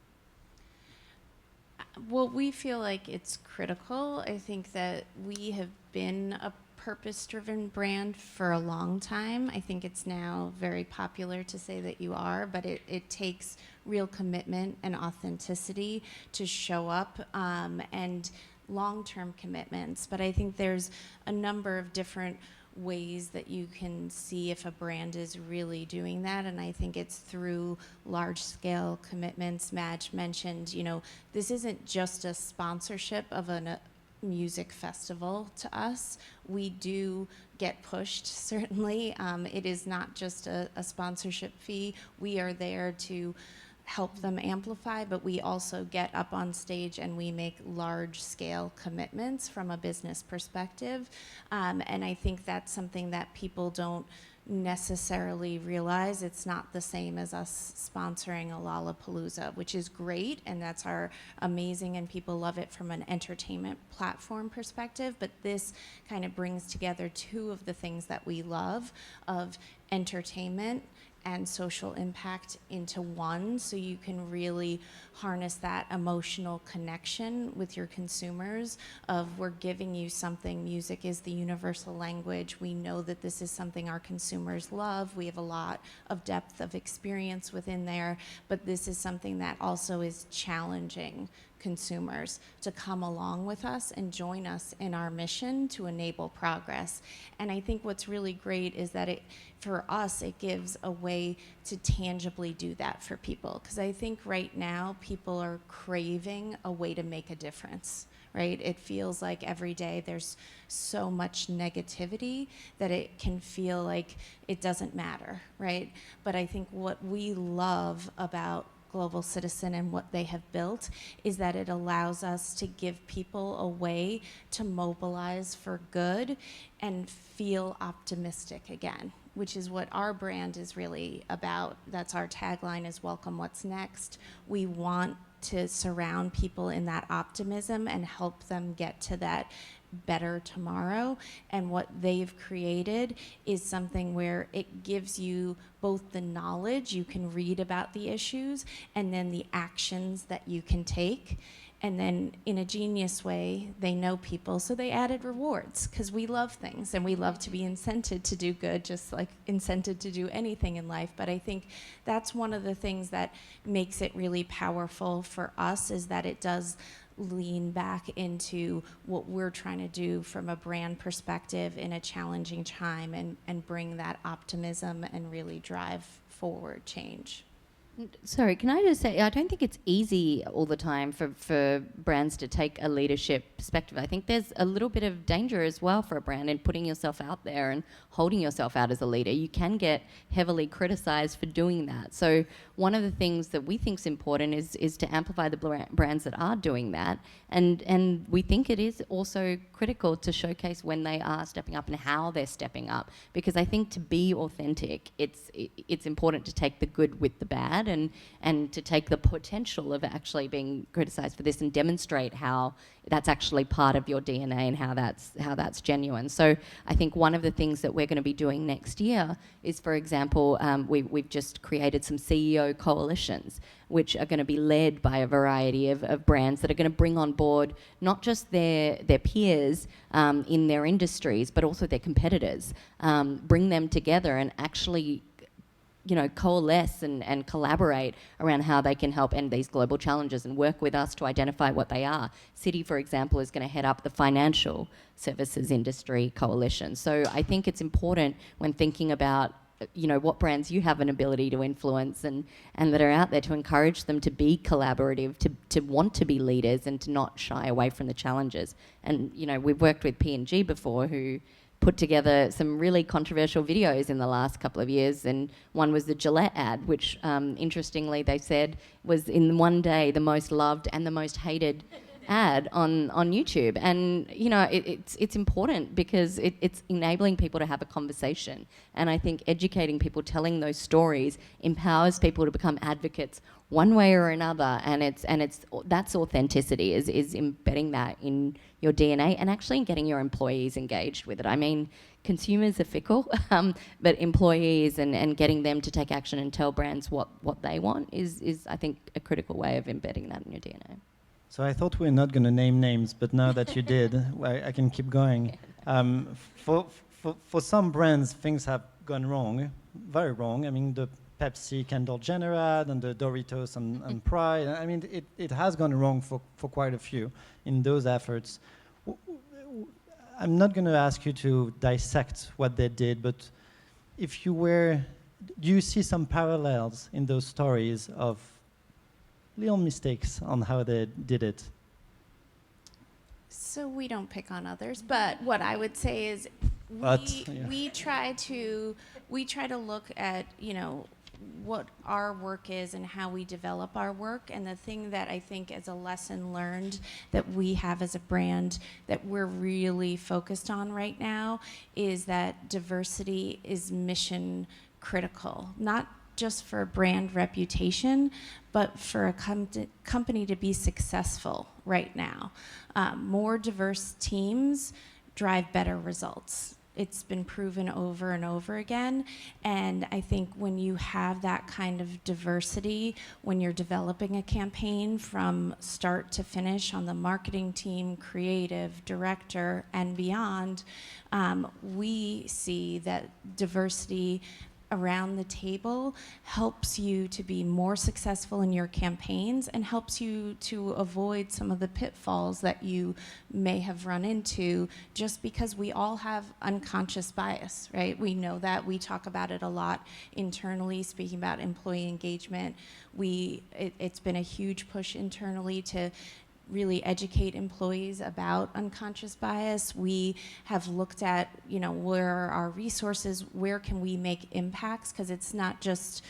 Well, we feel like it's critical. I think that we have been a purpose-driven brand for a long time. I think it's now very popular to say that you are, but it takes real commitment and authenticity to show up, and long-term commitments. But I think there's a number of different ways that you can see if a brand is really doing that, and I think it's through large-scale commitments. Madge mentioned, you know, this isn't just a sponsorship of a music festival to us. We do get pushed, certainly. It is not just a sponsorship fee. We are there to help them amplify, but we also get up on stage and we make large-scale commitments from a business perspective. And I think that's something that people don't necessarily realize. It's not the same as us sponsoring a Lollapalooza, which is great, and that's our amazing, and people love it from an entertainment platform perspective, but this kind of brings together two of the things that we love of entertainment and social impact into one, so you can really harness that emotional connection with your consumers of, we're giving you something. Music is the universal language. We know that this is something our consumers love. We have a lot of depth of experience within there, but this is something that also is challenging consumers to come along with us and join us in our mission to enable progress. And I think what's really great is that for us, it gives a way to tangibly do that for people. Because I think right now, people are craving a way to make a difference, right? It feels like every day there's so much negativity that it can feel like it doesn't matter, right? But I think what we love about Global Citizen and what they have built is that it allows us to give people a way to mobilize for good and feel optimistic again, which is what our brand is really about. That's our tagline, is welcome what's next. We want to surround people in that optimism and help them get to that better tomorrow. And what they've created is something where it gives you both the knowledge, you can read about the issues, and then the actions that you can take. And then in a genius way, they know people, so they added rewards, because we love things and we love to be incented to do good, just like incented to do anything in life. But I think that's one of the things that makes it really powerful for us, is that it does lean back into what we're trying to do from a brand perspective in a challenging time, and bring that optimism and really drive forward change. Sorry, can I just say, I don't think it's easy all the time for brands to take a leadership perspective. I think there's a little bit of danger as well for a brand in putting yourself out there and holding yourself out as a leader. You can get heavily criticized for doing that. So one of the things that we think is important is to amplify the brands that are doing that. And we think it is also critical to showcase when they are stepping up and how they're stepping up. Because I think to be authentic, it's important to take the good with the bad, and to take the potential of actually being criticized for this and demonstrate how that's actually part of your DNA and how that's genuine. So I think one of the things that we're going to be doing next year is, for example, we've just created some CEO coalitions, which are going to be led by a variety of brands that are going to bring on board not just their peers in their industries, but also their competitors, bring them together and actually coalesce and collaborate around how they can help end these global challenges and work with us to identify what they are. Citi, for example, is going to head up the financial services industry coalition. So I think it's important when thinking about what brands you have an ability to influence and that are out there, to encourage them to be collaborative, to want to be leaders and to not shy away from the challenges. And, we've worked with P&G before, who put together some really controversial videos in the last couple of years, and one was the Gillette ad, which interestingly they said was in one day the most loved and the most hated ad on YouTube. And it's important because it's enabling people to have a conversation, and I think educating people, telling those stories, empowers people to become advocates one way or another. And that's authenticity, is embedding that in your DNA and actually getting your employees engaged with it. I mean, consumers are fickle, but employees and getting them to take action and tell brands what they want is I think a critical way of embedding that in your DNA. So I thought we were not going to name names, but now that you did, I can keep going. For some brands, things have gone wrong, very wrong. I mean, the Pepsi Kendall Jenner ad and the Doritos and Pride. I mean, it has gone wrong for quite a few in those efforts. I'm not going to ask you to dissect what they did, but if you were, do you see some parallels in those stories of little mistakes on how they did it? So we don't pick on others, but what I would say is we try to look at, you know, what our work is and how we develop our work. And the thing that I think as a lesson learned that we have as a brand that we're really focused on right now is that diversity is mission critical, not just for brand reputation, but for a company to be successful right now. More diverse teams drive better results. It's been proven over and over again. And I think when you have that kind of diversity, when you're developing a campaign from start to finish on the marketing team, creative, director, and beyond, we see that diversity around the table helps you to be more successful in your campaigns and helps you to avoid some of the pitfalls that you may have run into just because we all have unconscious bias, right? We know that. We talk about it a lot internally, speaking about employee engagement. It's been a huge push internally to really educate employees about unconscious bias. We have looked at, you know, where are our resources, where can we make impacts, because it's not just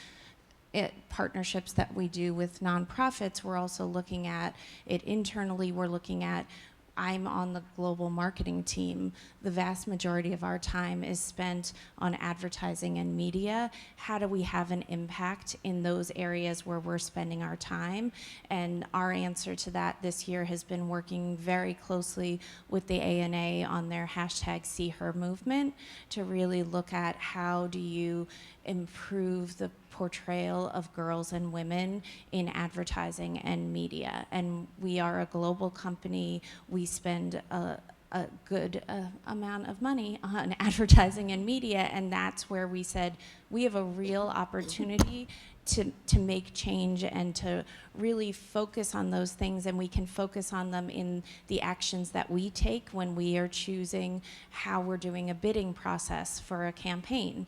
partnerships that we do with nonprofits. We're also looking at it internally. We're looking at, I'm on the global marketing team. The vast majority of our time is spent on advertising and media. How do we have an impact in those areas where we're spending our time? And our answer to that this year has been working very closely with the ANA on their hashtag See Her movement to really look at how do you improve the portrayal of girls and women in advertising and media. And we are a global company. We spend a good amount of money on advertising and media, and that's where we said we have a real opportunity to make change and to really focus on those things, and we can focus on them in the actions that we take when we are choosing how we're doing a bidding process for a campaign,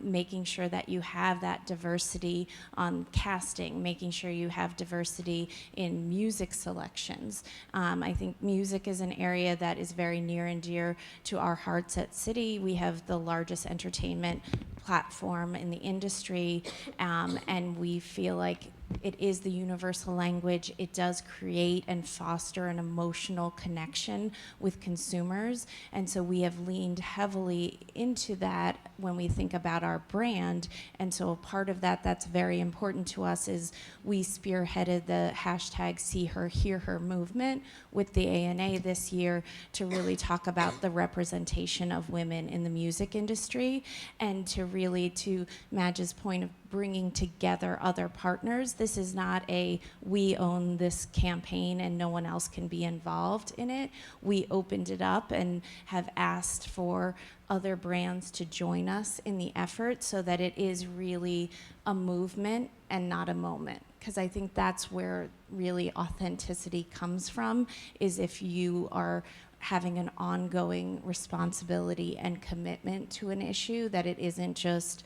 making sure that you have that diversity on casting, making sure you have diversity in music selections. I think music is an area that is very near and dear to our hearts at Citi. We have the largest entertainment platform in the industry, and we feel like it is the universal language. It does create and foster an emotional connection with consumers, and so we have leaned heavily into that when we think about our brand. And so a part of that that's very important to us is we spearheaded the hashtag See Her, Hear Her movement with the ANA this year to really talk about the representation of women in the music industry, and to really, to Madge's point of bringing together other partners. This is not a we own this campaign and no one else can be involved in it. We opened it up and have asked for other brands to join us in the effort so that it is really a movement and not a moment. Because I think that's where really authenticity comes from, is if you are having an ongoing responsibility and commitment to an issue, that it isn't just,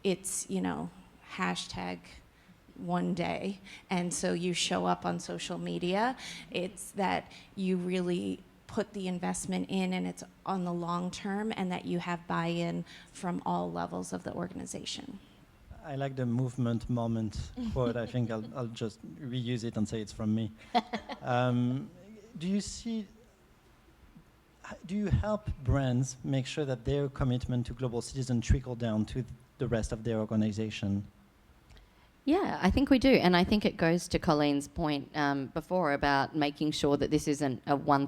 it's, you know, hashtag one day, and so you show up on social media. It's that you really put the investment in, and it's on the long term, and that you have buy-in from all levels of the organization. I like the movement moment quote. I think I'll just reuse it and say it's from me. Do you help brands make sure that their commitment to global citizen trickle down to the rest of their organization? Yeah, I think we do. And I think it goes to Colleen's point before about making sure that this isn't a one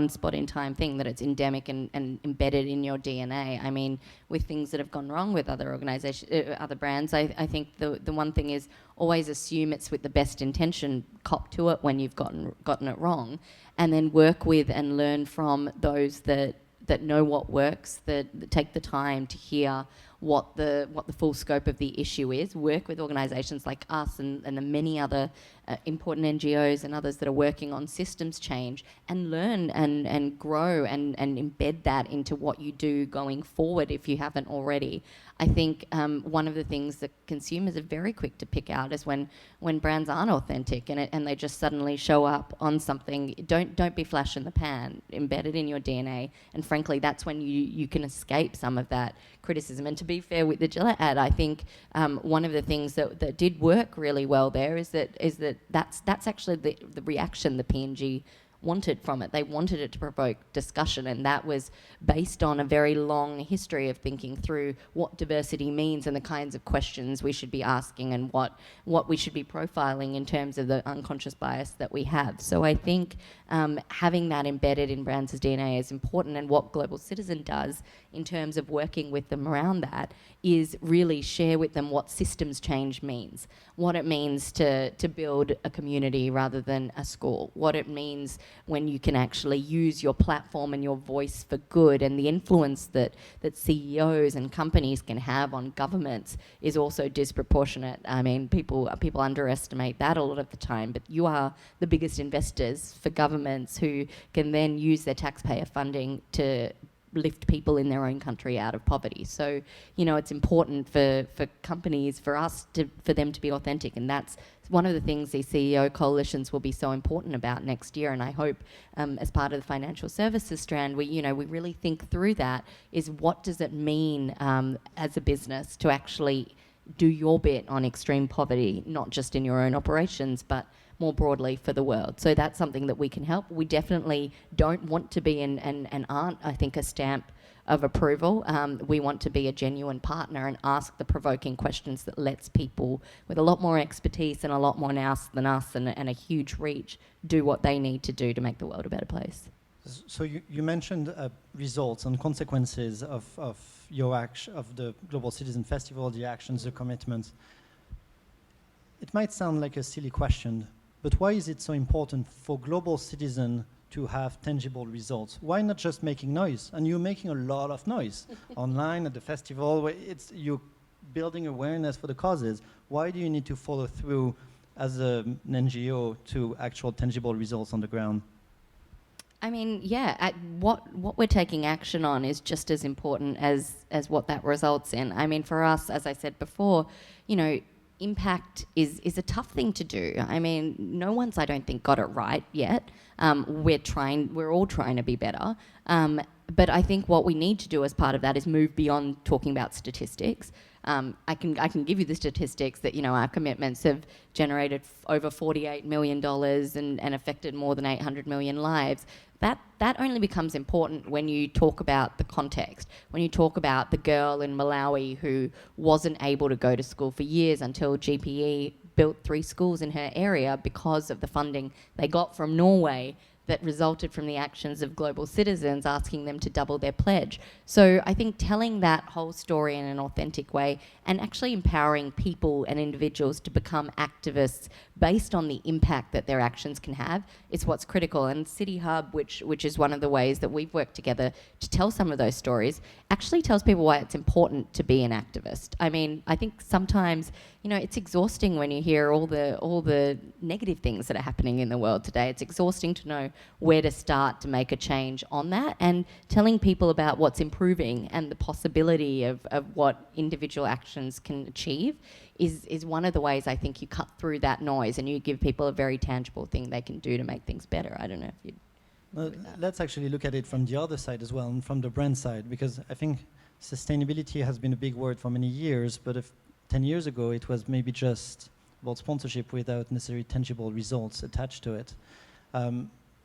spot in time thing, that it's endemic and embedded in your DNA. I mean, with things that have gone wrong with other organizations, other brands, I think the one thing is always assume it's with the best intention, cop to it when you've gotten it wrong, and then work with and learn from those that know what works, that take the time to hear what the full scope of the issue is, work with organisations like us and the many other important NGOs and others that are working on systems change, and learn and grow and embed that into what you do going forward if you haven't already. I think one of the things that consumers are very quick to pick out is when brands aren't authentic and they just suddenly show up on something. Don't be flash in the pan. Embed it in your DNA, and frankly, that's when you can escape some of that criticism. And to be fair with the Gillette ad, I think one of the things that did work really well there is that's actually the reaction the P&G wanted from it. They wanted it to provoke discussion, and that was based on a very long history of thinking through what diversity means and the kinds of questions we should be asking and what we should be profiling in terms of the unconscious bias that we have. So I think having that embedded in brands' DNA is important, and what Global Citizen does in terms of working with them around that is really share with them what systems change means, what it means to build a community rather than a school, what it means when you can actually use your platform and your voice for good, and the influence that CEOs and companies can have on governments is also disproportionate. I mean, people underestimate that a lot of the time, but you are the biggest investors for governments who can then use their taxpayer funding to lift people in their own country out of poverty. So, it's important for companies, for them to be authentic, and that's one of the things these CEO coalitions will be so important about next year. And I hope, as part of the financial services strand, we really think through that. Is what does it mean as a business to actually do your bit on extreme poverty, not just in your own operations, but more broadly for the world. So that's something that we can help. We definitely don't want to be and aren't, I think, a stamp of approval. We want to be a genuine partner and ask the provoking questions that lets people with a lot more expertise and a lot more nous than us and a huge reach do what they need to do to make the world a better place. So you mentioned results and consequences of your action, of the Global Citizen Festival, the actions, the commitments. It might sound like a silly question, but why is it so important for Global Citizen to have tangible results? Why not just making noise? And you're making a lot of noise online at the festival. You're building awareness for the causes. Why do you need to follow through as an NGO to actual tangible results on the ground? I mean, what we're taking action on is just as important as what that results in. I mean, for us, as I said before, impact is a tough thing to do. I mean, no one's, I don't think, got it right yet. We're all trying to be better. But I think what we need to do as part of that is move beyond talking about statistics. I can give you the statistics that, our commitments have generated over $48 million and affected more than 800 million lives. That only becomes important when you talk about the context, when you talk about the girl in Malawi who wasn't able to go to school for years until GPE built 3 schools in her area because of the funding they got from Norway that resulted from the actions of Global Citizens asking them to double their pledge. So I think telling that whole story in an authentic way and actually empowering people and individuals to become activists based on the impact that their actions can have is what's critical. And City Hub, which is one of the ways that we've worked together to tell some of those stories, actually tells people why it's important to be an activist. I mean, I think sometimes, it's exhausting when you hear all the negative things that are happening in the world today. It's exhausting to know where to start to make a change on that, and telling people about what's improving and the possibility of what individual actions can achieve is one of the ways I think you cut through that noise and you give people a very tangible thing they can do to make things better. I don't know if you'd... Let's actually look at it from the other side as well, and from the brand side, because I think sustainability has been a big word for many years, but 10 years ago it was maybe just about sponsorship without necessarily tangible results attached to it.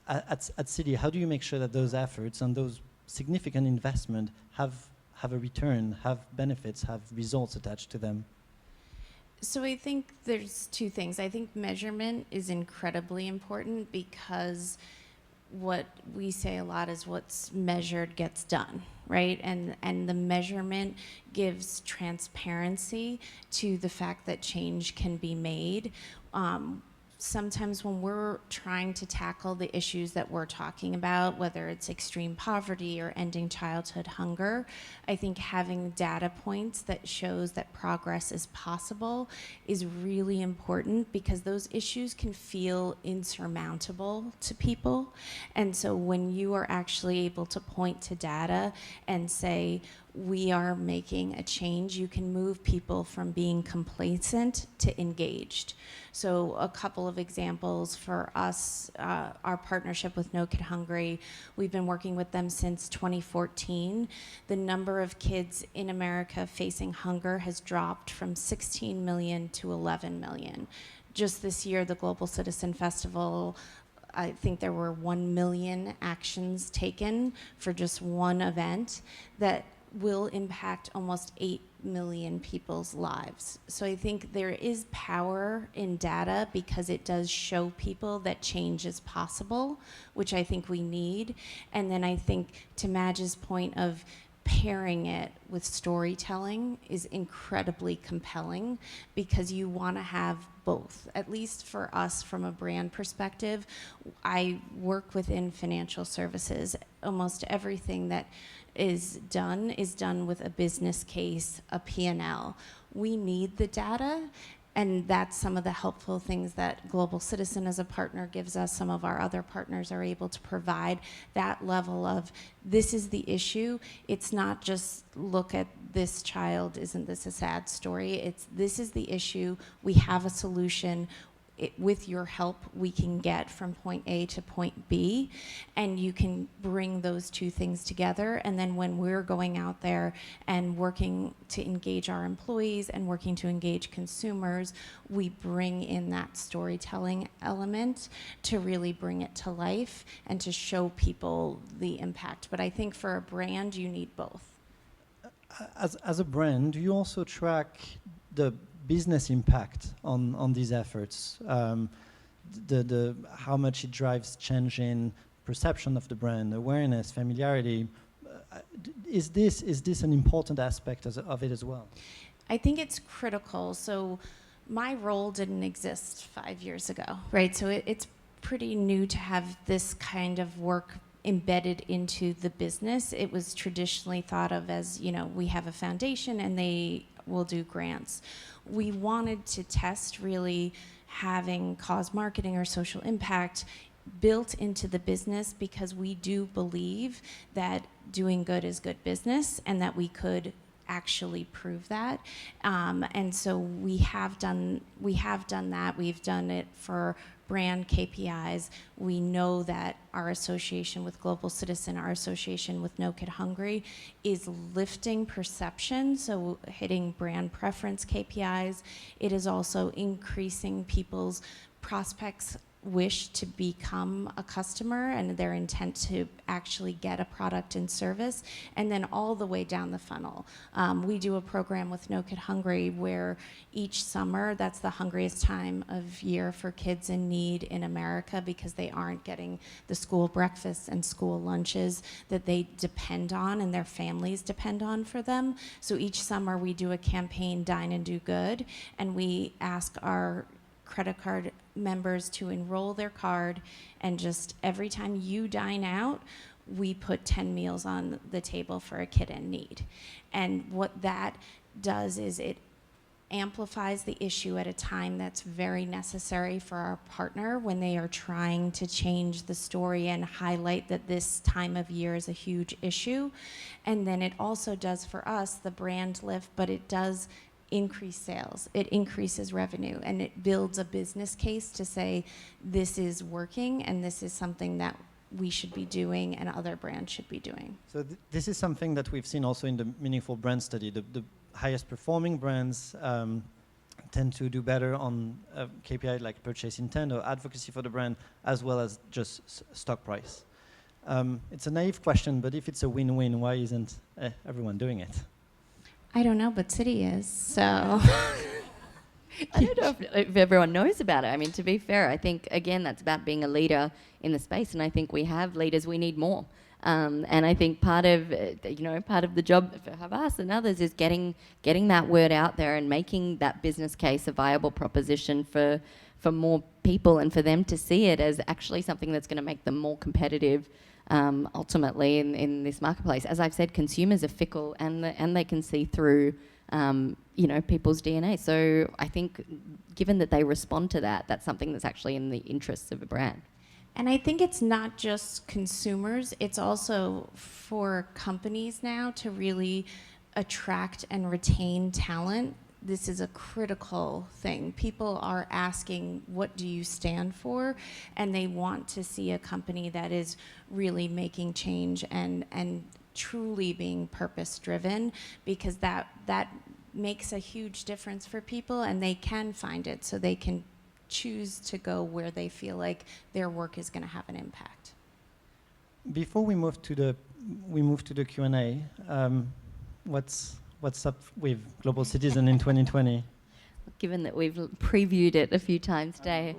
At City, how do you make sure that those efforts and those significant investment have a return, have benefits, have results attached to them? So I think there's 2 things. I think measurement is incredibly important because what we say a lot is what's measured gets done, right? And the measurement gives transparency to the fact that change can be made. sometimes when we're trying to tackle the issues that we're talking about, whether it's extreme poverty or ending childhood hunger, I think having data points that shows that progress is possible is really important, because those issues can feel insurmountable to people. And so when you are actually able to point to data and say, we are making a change, you can move people from being complacent to engaged. So a couple of examples for us, our partnership with No Kid Hungry, we've been working with them since 2014. The number of kids in America facing hunger has dropped from 16 million to 11 million. Just this year, the Global Citizen Festival, I think there were 1 million actions taken for just one event that will impact almost 8 million people's lives. So I think there is power in data, because it does show people that change is possible, which I think we need. And then I think, to Madge's point of pairing it with storytelling, is incredibly compelling, because you want to have both. At least for us, from a brand perspective, I work within financial services. Almost everything that is done with a business case, a P&L. We need the data, and that's some of the helpful things that Global Citizen as a partner gives us. Some of our other partners are able to provide that level of, this is the issue. It's not just, look at this child, isn't this a sad story? It's, this is the issue, we have a solution. With your help, we can get from point A to point B, and you can bring those two things together. And then when we're going out there and working to engage our employees and working to engage consumers, we bring in that storytelling element to really bring it to life and to show people the impact. But I think for a brand, you need both. As a brand, do you also track the business impact on these efforts, the how much it drives change in perception of the brand, awareness, familiarity? Is this an important aspect of it as well? I think it's critical. So my role didn't exist 5 years ago, right? So it's pretty new to have this kind of work embedded into the business. It was traditionally thought of as, you know, we have a foundation and they will do grants. We wanted to test really having cause marketing or social impact built into the business, because we do believe that doing good is good business, and that we could actually prove that. And so we have done that. We've done it for brand KPIs. We know that our association with Global Citizen, our association with No Kid Hungry, is lifting perception, so hitting brand preference KPIs. It is also increasing people's prospects' wish to become a customer and their intent to actually get a product and service, and then all the way down the funnel. We do a program with No Kid Hungry where each summer, that's the hungriest time of year for kids in need in America, because they aren't getting the school breakfasts and school lunches that they depend on and their families depend on for them. So each summer we do a campaign, Dine and Do Good, and we ask our credit card members to enroll their card, and just every time you dine out, we put 10 meals on the table for a kid in need. And what that does is it amplifies the issue at a time that's very necessary for our partner when they are trying to change the story and highlight that this time of year is a huge issue. And then it also does for us the brand lift, but it does increase sales, it increases revenue, and it builds a business case to say this is working and this is something that we should be doing and other brands should be doing. So this is something that we've seen also in the Meaningful Brand Study. The highest performing brands tend to do better on KPI like purchase intent or advocacy for the brand, as well as just stock price. It's a naive question, but if it's a win-win, why isn't everyone doing it? I don't know, but City is, so. I don't know if everyone knows about it. I mean, to be fair, I think, again, that's about being a leader in the space, and I think we have leaders, we need more. And I think part of the job for Havas and others is getting that word out there and making that business case a viable proposition for for more people and for them to see it as actually something that's going to make them more competitive ultimately in this marketplace. As I've said, consumers are fickle and they can see through people's DNA. So I think given that they respond to that, that's something that's actually in the interests of a brand. And I think it's not just consumers, it's also for companies now to really attract and retain talent. This is a critical thing. People are asking, what do you stand for? And they want to see a company that is really making change and truly being purpose-driven, because that makes a huge difference for people, and they can find it, so they can choose to go where they feel like their work is going to have an impact. Before we move to the Q&A, what's up with Global Citizen in 2020? Given that we've previewed it a few times today.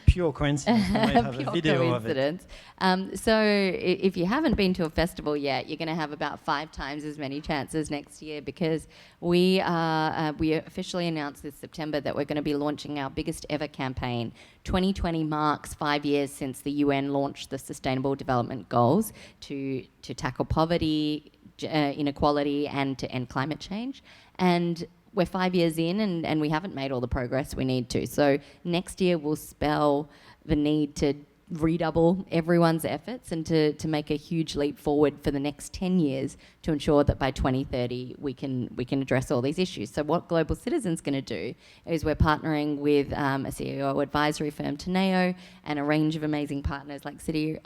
Pure coincidence. We might have Pure a video coincidence. of it. So if you haven't been to a festival yet, you're going to have about 5 times as many chances next year, because we officially announced this September that we're going to be launching our biggest ever campaign. 2020 marks 5 years since the UN launched the Sustainable Development Goals to tackle poverty, inequality, and to end climate change. And we're 5 years in and we haven't made all the progress we need to. So next year will spell the need to redouble everyone's efforts and to make a huge leap forward for the next 10 years to ensure that by 2030 we can address all these issues. So what Global Citizen's going to do is we're partnering with a CEO advisory firm, Teneo, and a range of amazing partners like Citi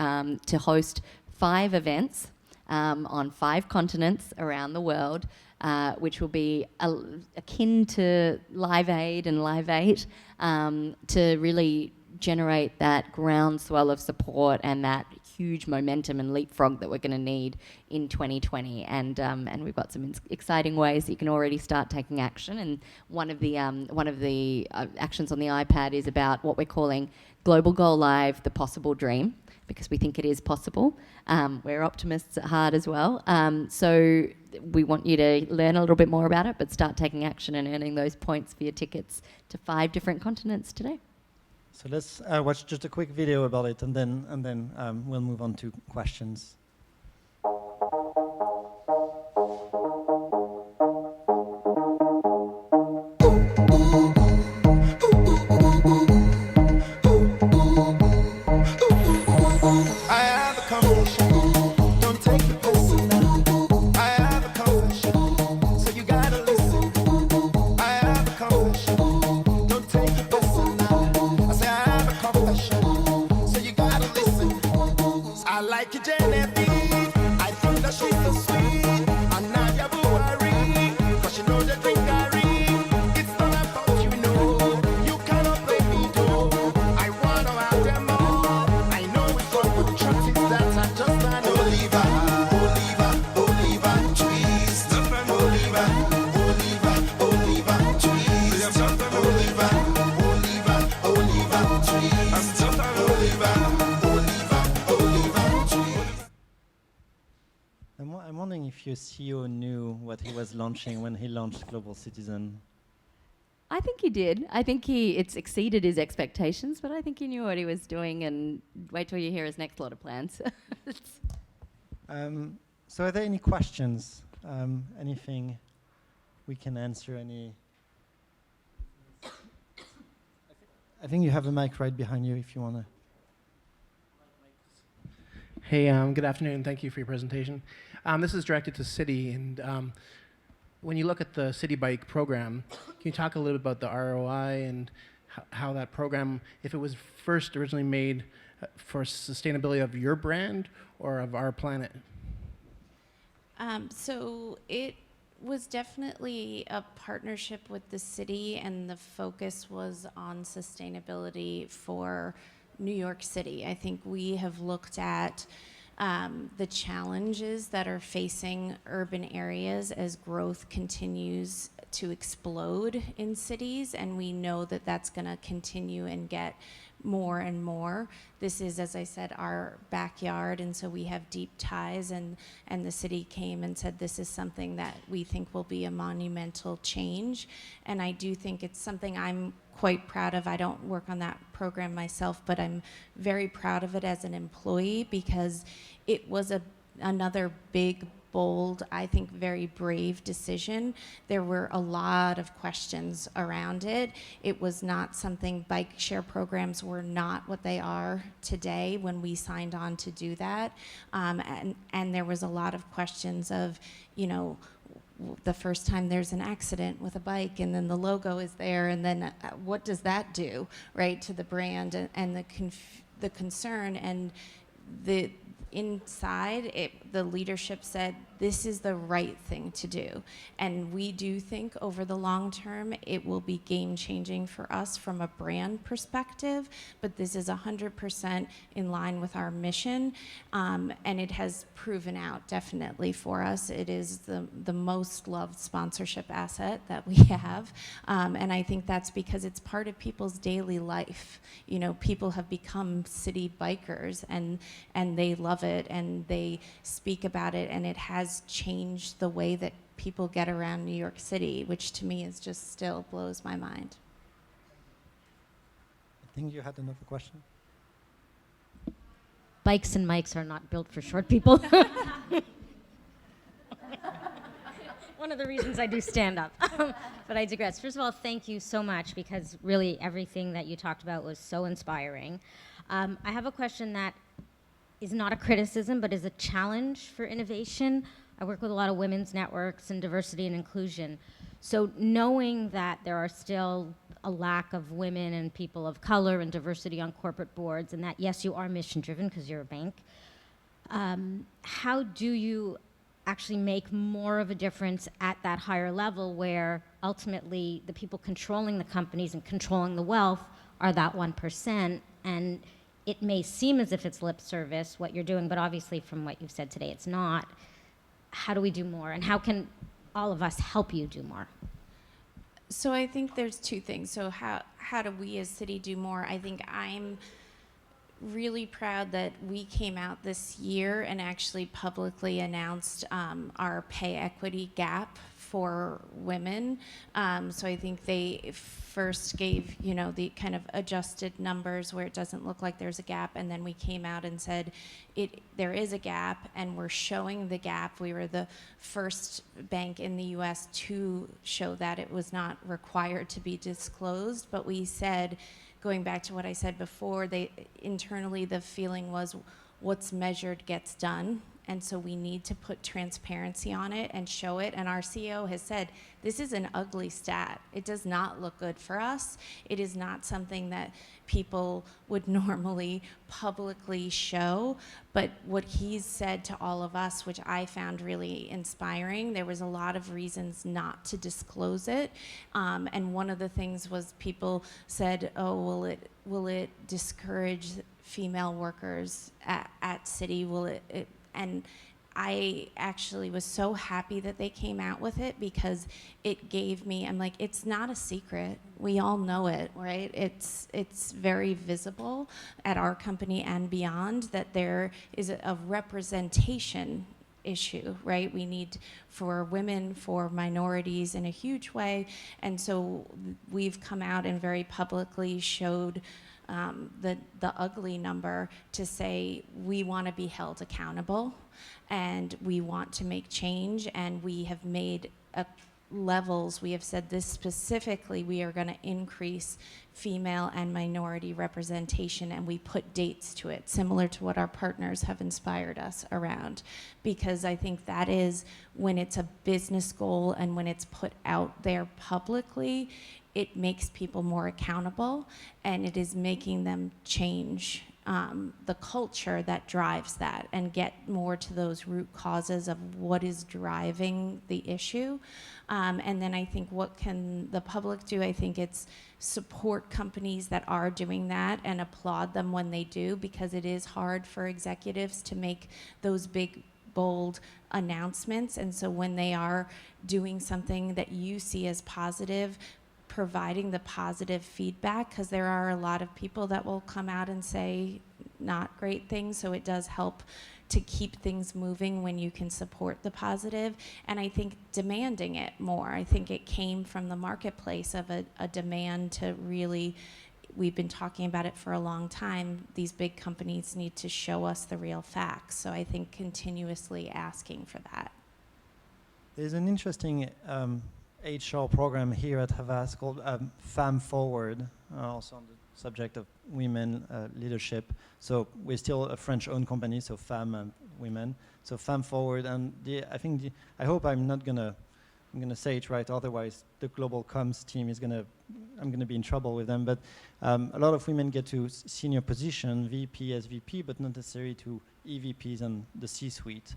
to host 5 events on 5 continents around the world, which will be akin to Live Aid and Live 8, to really generate that groundswell of support and that huge momentum and leapfrog that we're going to need in 2020. And we've got some exciting ways that you can already start taking action. And one of the actions on the iPad is about what we're calling Global Go Live, the possible dream, because we think it is possible. We're optimists at heart as well. So we want you to learn a little bit more about it, but start taking action and earning those points for your tickets to 5 different continents today. So let's watch just a quick video about it, and then we'll move on to questions. I'm wondering if your CEO knew what he was launching when he launched Global Citizen. I think he did. I think it's exceeded his expectations, but I think he knew what he was doing, and wait till you hear his next lot of plans. So are there any questions? Anything we can answer? I think you have a mic right behind you if you want to. Hey, good afternoon. Thank you for your presentation. This is directed to Citi, and when you look at the Citi Bike program, can you talk a little bit about the ROI and how that program, if it was first originally made for sustainability of your brand or of our planet? So it was definitely a partnership with the city, and the focus was on sustainability for New York City. I think we have looked at the challenges that are facing urban areas as growth continues to explode in cities, and we know that that's going to continue and get more and more. This is, as I said, our backyard, and so we have deep ties, and the city came and said this is something that we think will be a monumental change. And I do think it's something I'm quite proud of. I don't work on that program myself, but I'm very proud of it as an employee, because it was another big, bold, I think very brave decision. There were a lot of questions around it. It was not something, bike share programs were not what they are today when we signed on to do that. And there was a lot of questions of, you know, the first time there's an accident with a bike and then the logo is there, and then what does that do, right, to the brand and the concern. And the inside, the leadership said, this is the right thing to do. And we do think over the long term, it will be game changing for us from a brand perspective, but this is 100% in line with our mission. And it has proven out definitely for us. It is the most loved sponsorship asset that we have. And I think that's because it's part of people's daily life. You know, people have become city bikers, and they love it, and they speak about it, and it has changed the way that people get around New York City, which to me is just still blows my mind. I think you had another question. Bikes and mics are not built for short people. One of the reasons I do stand up. But I digress. First of all, thank you so much, because really everything that you talked about was so inspiring. I have a question that is not a criticism, but is a challenge for innovation. I work with a lot of women's networks and diversity and inclusion. So knowing that there are still a lack of women and people of color and diversity on corporate boards, and that, yes, you are mission-driven because you're a bank, how do you actually make more of a difference at that higher level, where ultimately the people controlling the companies and controlling the wealth are that 1%, and it may seem as if it's lip service, what you're doing, but obviously from what you've said today, it's not. How do we do more? And how can all of us help you do more? So I think there's two things. So how do we as city do more? I think I'm really proud that we came out this year and actually publicly announced our pay equity gap for women. So I think they first gave, you know, the kind of adjusted numbers where it doesn't look like there's a gap, and then we came out and said there is a gap, and we're showing the gap. We were the first bank in the US to show that. It was not required to be disclosed, but we said, going back to what I said before, internally the feeling was what's measured gets done. And so we need to put transparency on it and show it. And our CEO has said, this is an ugly stat. It does not look good for us. It is not something that people would normally publicly show. But what he's said to all of us, which I found really inspiring, there was a lot of reasons not to disclose it. And one of the things was people said, oh, will it discourage female workers at Citi? Will it and I actually was so happy that they came out with it, because it gave me, I'm like, it's not a secret. We all know it, right? It's very visible at our company and beyond that there is a representation issue, right? We need for women, for minorities in a huge way. And so we've come out and very publicly showed the ugly number to say we want to be held accountable and we want to make change, and we have made levels. We have said this specifically, we are going to increase female and minority representation, and we put dates to it, similar to what our partners have inspired us around, because I think that is when it's a business goal and when it's put out there publicly, it makes people more accountable, and it is making them change the culture that drives that and get more to those root causes of what is driving the issue. And then I think what can the public do? I think it's support companies that are doing that and applaud them when they do, because it is hard for executives to make those big, bold announcements. And so when they are doing something that you see as positive, providing the positive feedback, because there are a lot of people that will come out and say not great things, so it does help to keep things moving when you can support the positive. And I think demanding it more. I think it came from the marketplace of a demand to really, we've been talking about it for a long time, these big companies need to show us the real facts. So I think continuously asking for that. There's an interesting HR program here at Havas called Femme Forward, also on the subject of women leadership. So we're still a French-owned company, so femme and women. So Femme Forward, and I hope I'm gonna say it right. Otherwise, the global comms team I'm gonna be in trouble with them. But a lot of women get to senior position, VP, SVP, but not necessarily to EVPs and the C-suite.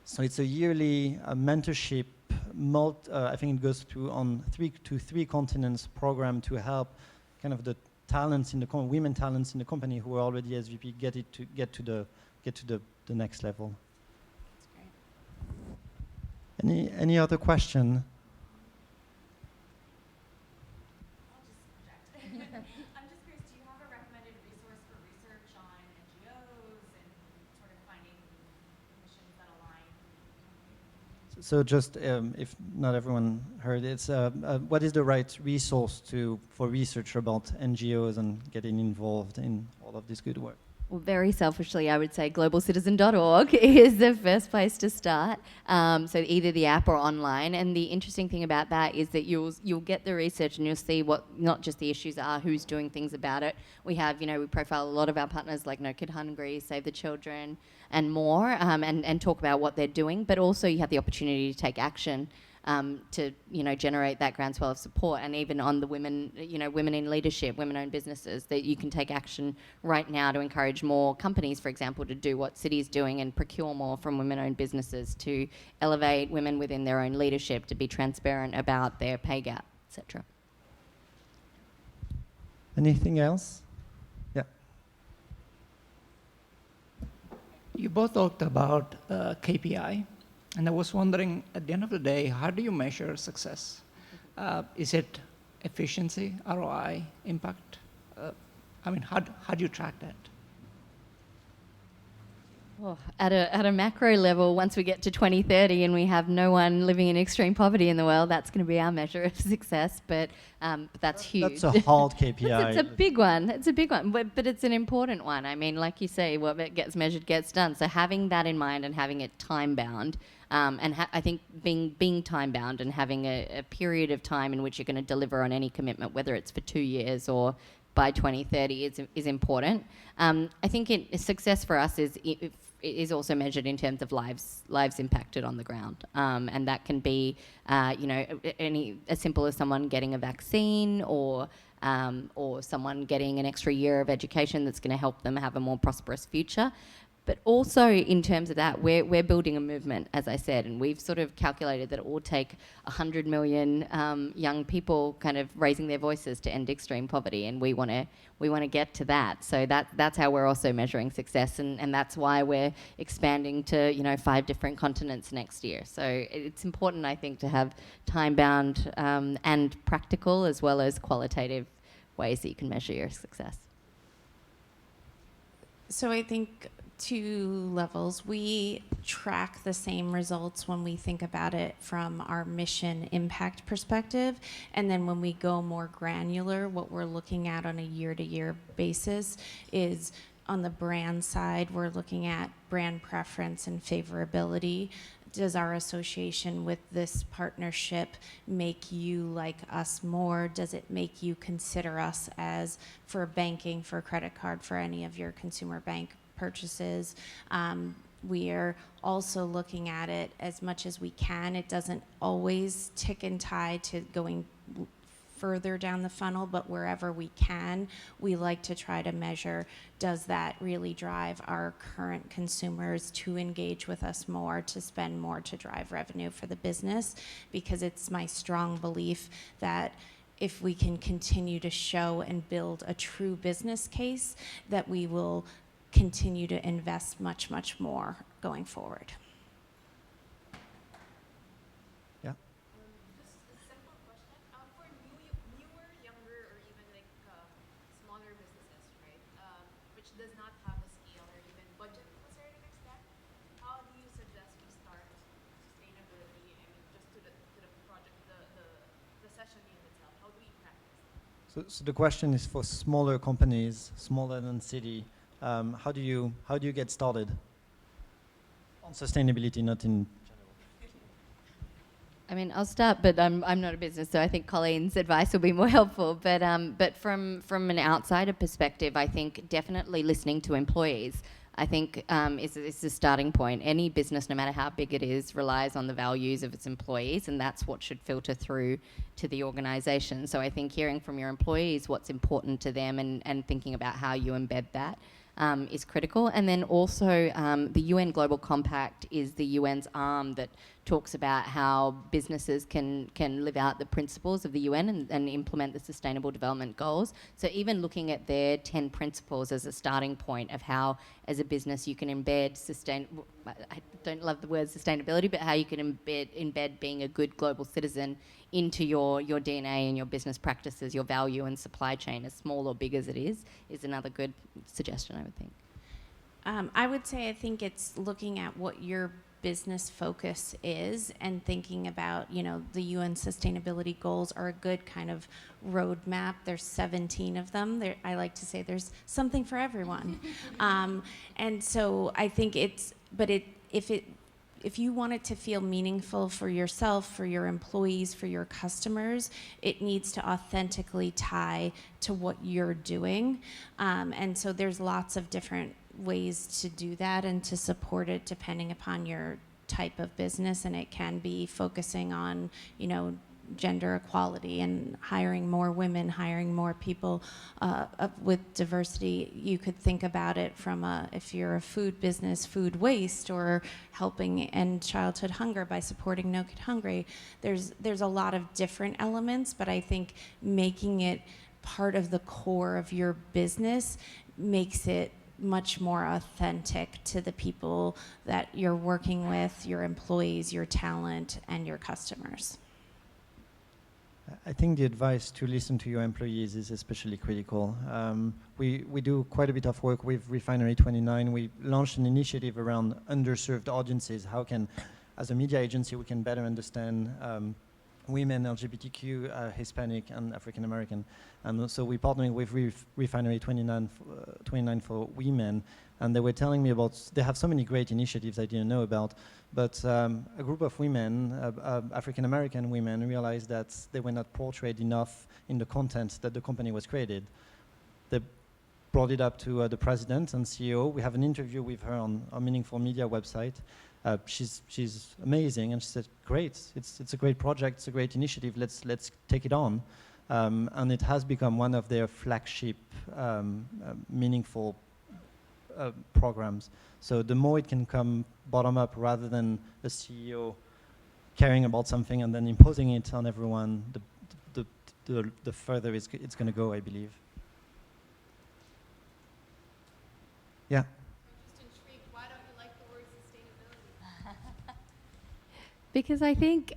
So it's a yearly mentorship. I think it goes through on three continents program to help kind of the talents in the women talents in the company who are already SVP get to the next level. Any other question? I'm just curious, do you have a recommended resource for research on NGOs and sort of finding missions that align? So just if not everyone heard, it's what is the right resource for research about NGOs and getting involved in all of this good work? Well, very selfishly, I would say globalcitizen.org is the first place to start. So either the app or online. And the interesting thing about that is that you'll get the research and you'll see what not just the issues are, who's doing things about it. We have, we profile a lot of our partners like No Kid Hungry, Save the Children, and more, and talk about what they're doing. But also you have the opportunity to take action. To generate that groundswell of support, and even on the women, women in leadership, women-owned businesses, that you can take action right now to encourage more companies, for example, to do what City's doing and procure more from women-owned businesses, to elevate women within their own leadership, to be transparent about their pay gap, etc. Anything else? Yeah. You both talked about KPI. And I was wondering, at the end of the day, how do you measure success? Is it efficiency, ROI, impact? How do you track that? Well, at a macro level, once we get to 2030 and we have no one living in extreme poverty in the world, that's going to be our measure of success. But that's huge. That's a hard KPI. It's a big one. It's a big one, but it's an important one. I mean, like you say, what gets measured gets done. So having that in mind and having it time bound, I think being time bound and having a period of time in which you're going to deliver on any commitment, whether it's for 2 years or by 2030, is important. I think success for us is also measured in terms of lives impacted on the ground, and that can be as simple as someone getting a vaccine or someone getting an extra year of education that's going to help them have a more prosperous future. But also in terms of that, we're building a movement, as I said, and we've sort of calculated that it will take 100 million young people kind of raising their voices to end extreme poverty, and we want to get to that. So that's how we're also measuring success, and that's why we're expanding to 5 different continents next year. So it's important, I think, to have time-bound and practical as well as qualitative ways that you can measure your success. So I think 2 levels. We track the same results when we think about it from our mission impact perspective. And then when we go more granular, what we're looking at on a year-to-year basis is on the brand side, we're looking at brand preference and favorability. Does our association with this partnership make you like us more? Does it make you consider us as for banking, for credit card, for any of your consumer bank purchases? We are also looking at it as much as we can. It doesn't always tick and tie to going further down the funnel, but wherever we can, we like to try to measure, does that really drive our current consumers to engage with us more, to spend more, to drive revenue for the business? Because it's my strong belief that if we can continue to show and build a true business case, that we will continue to invest much, much more going forward. Yeah. Just a simple question. For newer So the question is for smaller companies, smaller than city. How do you get started on sustainability, not in I mean, I'll start, but I'm not a business, so I think Colleen's advice will be more helpful. But from an outsider perspective, I think definitely listening to employees, I think is the starting point. Any business, no matter how big it is, relies on the values of its employees, and that's what should filter through to the organisation. So I think hearing from your employees what's important to them and thinking about how you embed that is critical. And then also the UN Global Compact is the UN's arm that talks about how businesses can live out the principles of the UN and implement the Sustainable Development Goals. So even looking at their 10 principles as a starting point of how, as a business, you can embed I don't love the word sustainability, but how you can embed being a good global citizen into your DNA and your business practices, your value and supply chain, as small or big as it is another good suggestion, I would think. I would say I think it's looking at what your business focus is and thinking about, the UN sustainability goals are a good kind of roadmap. There's 17 of them. I like to say there's something for everyone. And so I think if you want it to feel meaningful for yourself, for your employees, for your customers, it needs to authentically tie to what you're doing. And so there's lots of different ways to do that and to support it depending upon your type of business. And it can be focusing on, gender equality and hiring more women, hiring more people with diversity. You could think about it from if you're a food business, food waste, or helping end childhood hunger by supporting No Kid Hungry. There's a lot of different elements, but I think making it part of the core of your business makes it much more authentic to the people that you're working with, your employees, your talent, and your customers. I think the advice to listen to your employees is especially critical. We do quite a bit of work with Refinery 29. We launched an initiative around underserved audiences. How can, as a media agency, we can better understand women, LGBTQ, Hispanic, and African American. And so we're partnering with Refinery 29 for women. And they were telling me about, they have so many great initiatives I didn't know about, but a group of women, African American women, realized that they were not portrayed enough in the content that the company was created. They brought it up to the president and CEO. We have an interview with her on our Meaningful Media website. She's amazing, and she said, "Great, it's a great project, it's a great initiative. Let's take it on." And it has become one of their flagship meaningful programs. So the more it can come bottom up rather than a CEO caring about something and then imposing it on everyone, the further it's going to go, I believe. Yeah. Because I think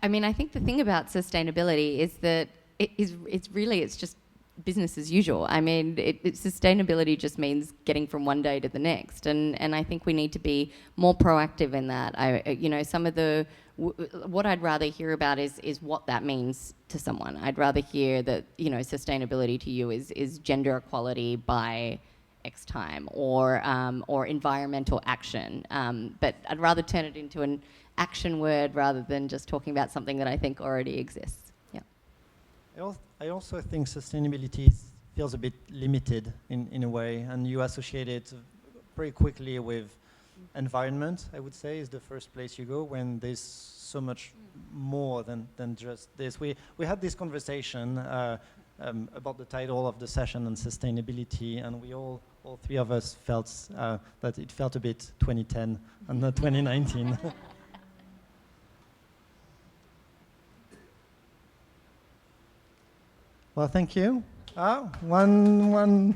the thing about sustainability is that it's just business as usual. I mean, sustainability just means getting from one day to the next, and I think we need to be more proactive in that. Some of what I'd rather hear about is what that means to someone. I'd rather hear that sustainability to you is gender equality by X time, or environmental action. But I'd rather turn it into an action word rather than just talking about something that I think already exists. Yeah. I also think sustainability feels a bit limited in a way, and you associate it pretty quickly with environment, I would say, is the first place you go when there's so much more than just this. We had this conversation about the title of the session on sustainability, and we all three of us felt that it felt a bit 2010 and not 2019. Well, thank you. One.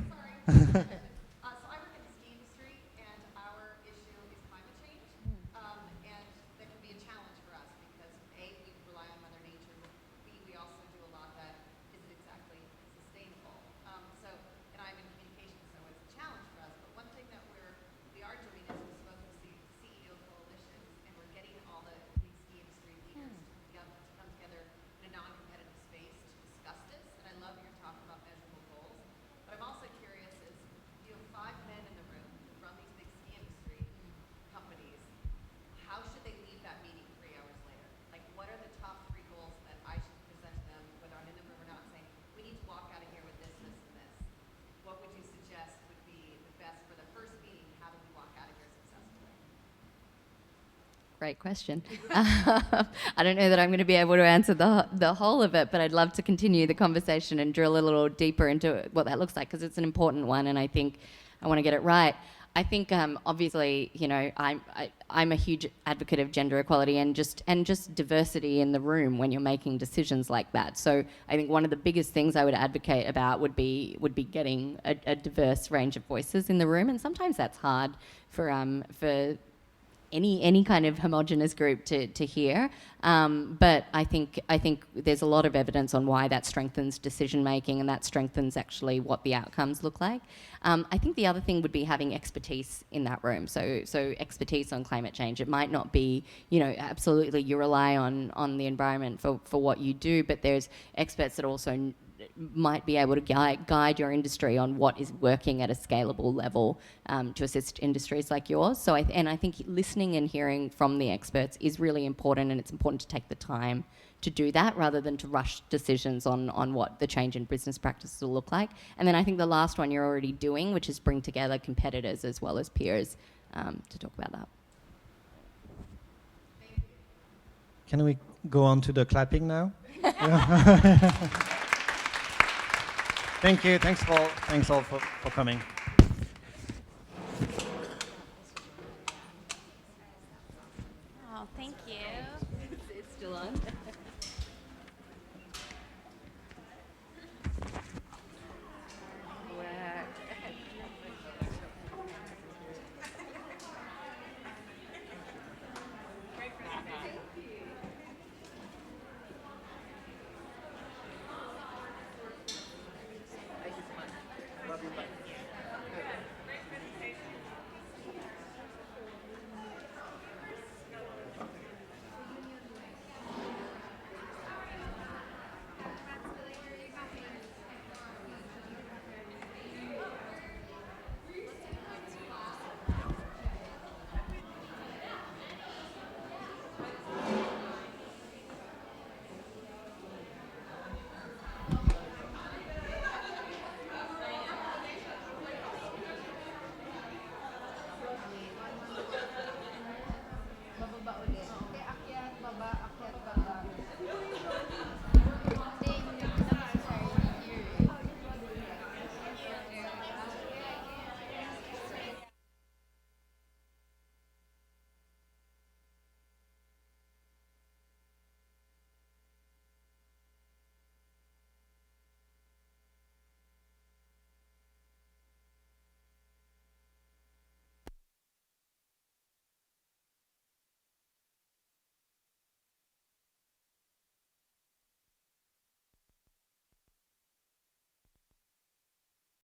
Great question. I don't know that I'm going to be able to answer the whole of it, but I'd love to continue the conversation and drill a little deeper into what that looks like, because it's an important one, and I think I want to get it right. I think obviously, you know, I'm a huge advocate of gender equality and just diversity in the room when you're making decisions like that. So I think one of the biggest things I would advocate about would be getting a diverse range of voices in the room, and sometimes that's hard for any kind of homogenous group to hear, but I think there's a lot of evidence on why that strengthens decision making, and that strengthens actually what the outcomes look like. I think the other thing would be having expertise in that room. So expertise on climate change. It might not be, you know, absolutely you rely on the environment for what you do, but there's experts that also might be able to guide your industry on what is working at a scalable level to assist industries like yours. So I think listening and hearing from the experts is really important, and it's important to take the time to do that rather than to rush decisions on what the change in business practices will look like. And then I think the last one you're already doing, which is bring together competitors as well as peers to talk about that. Can we go on to the clapping now? Thank you. Thanks all for coming.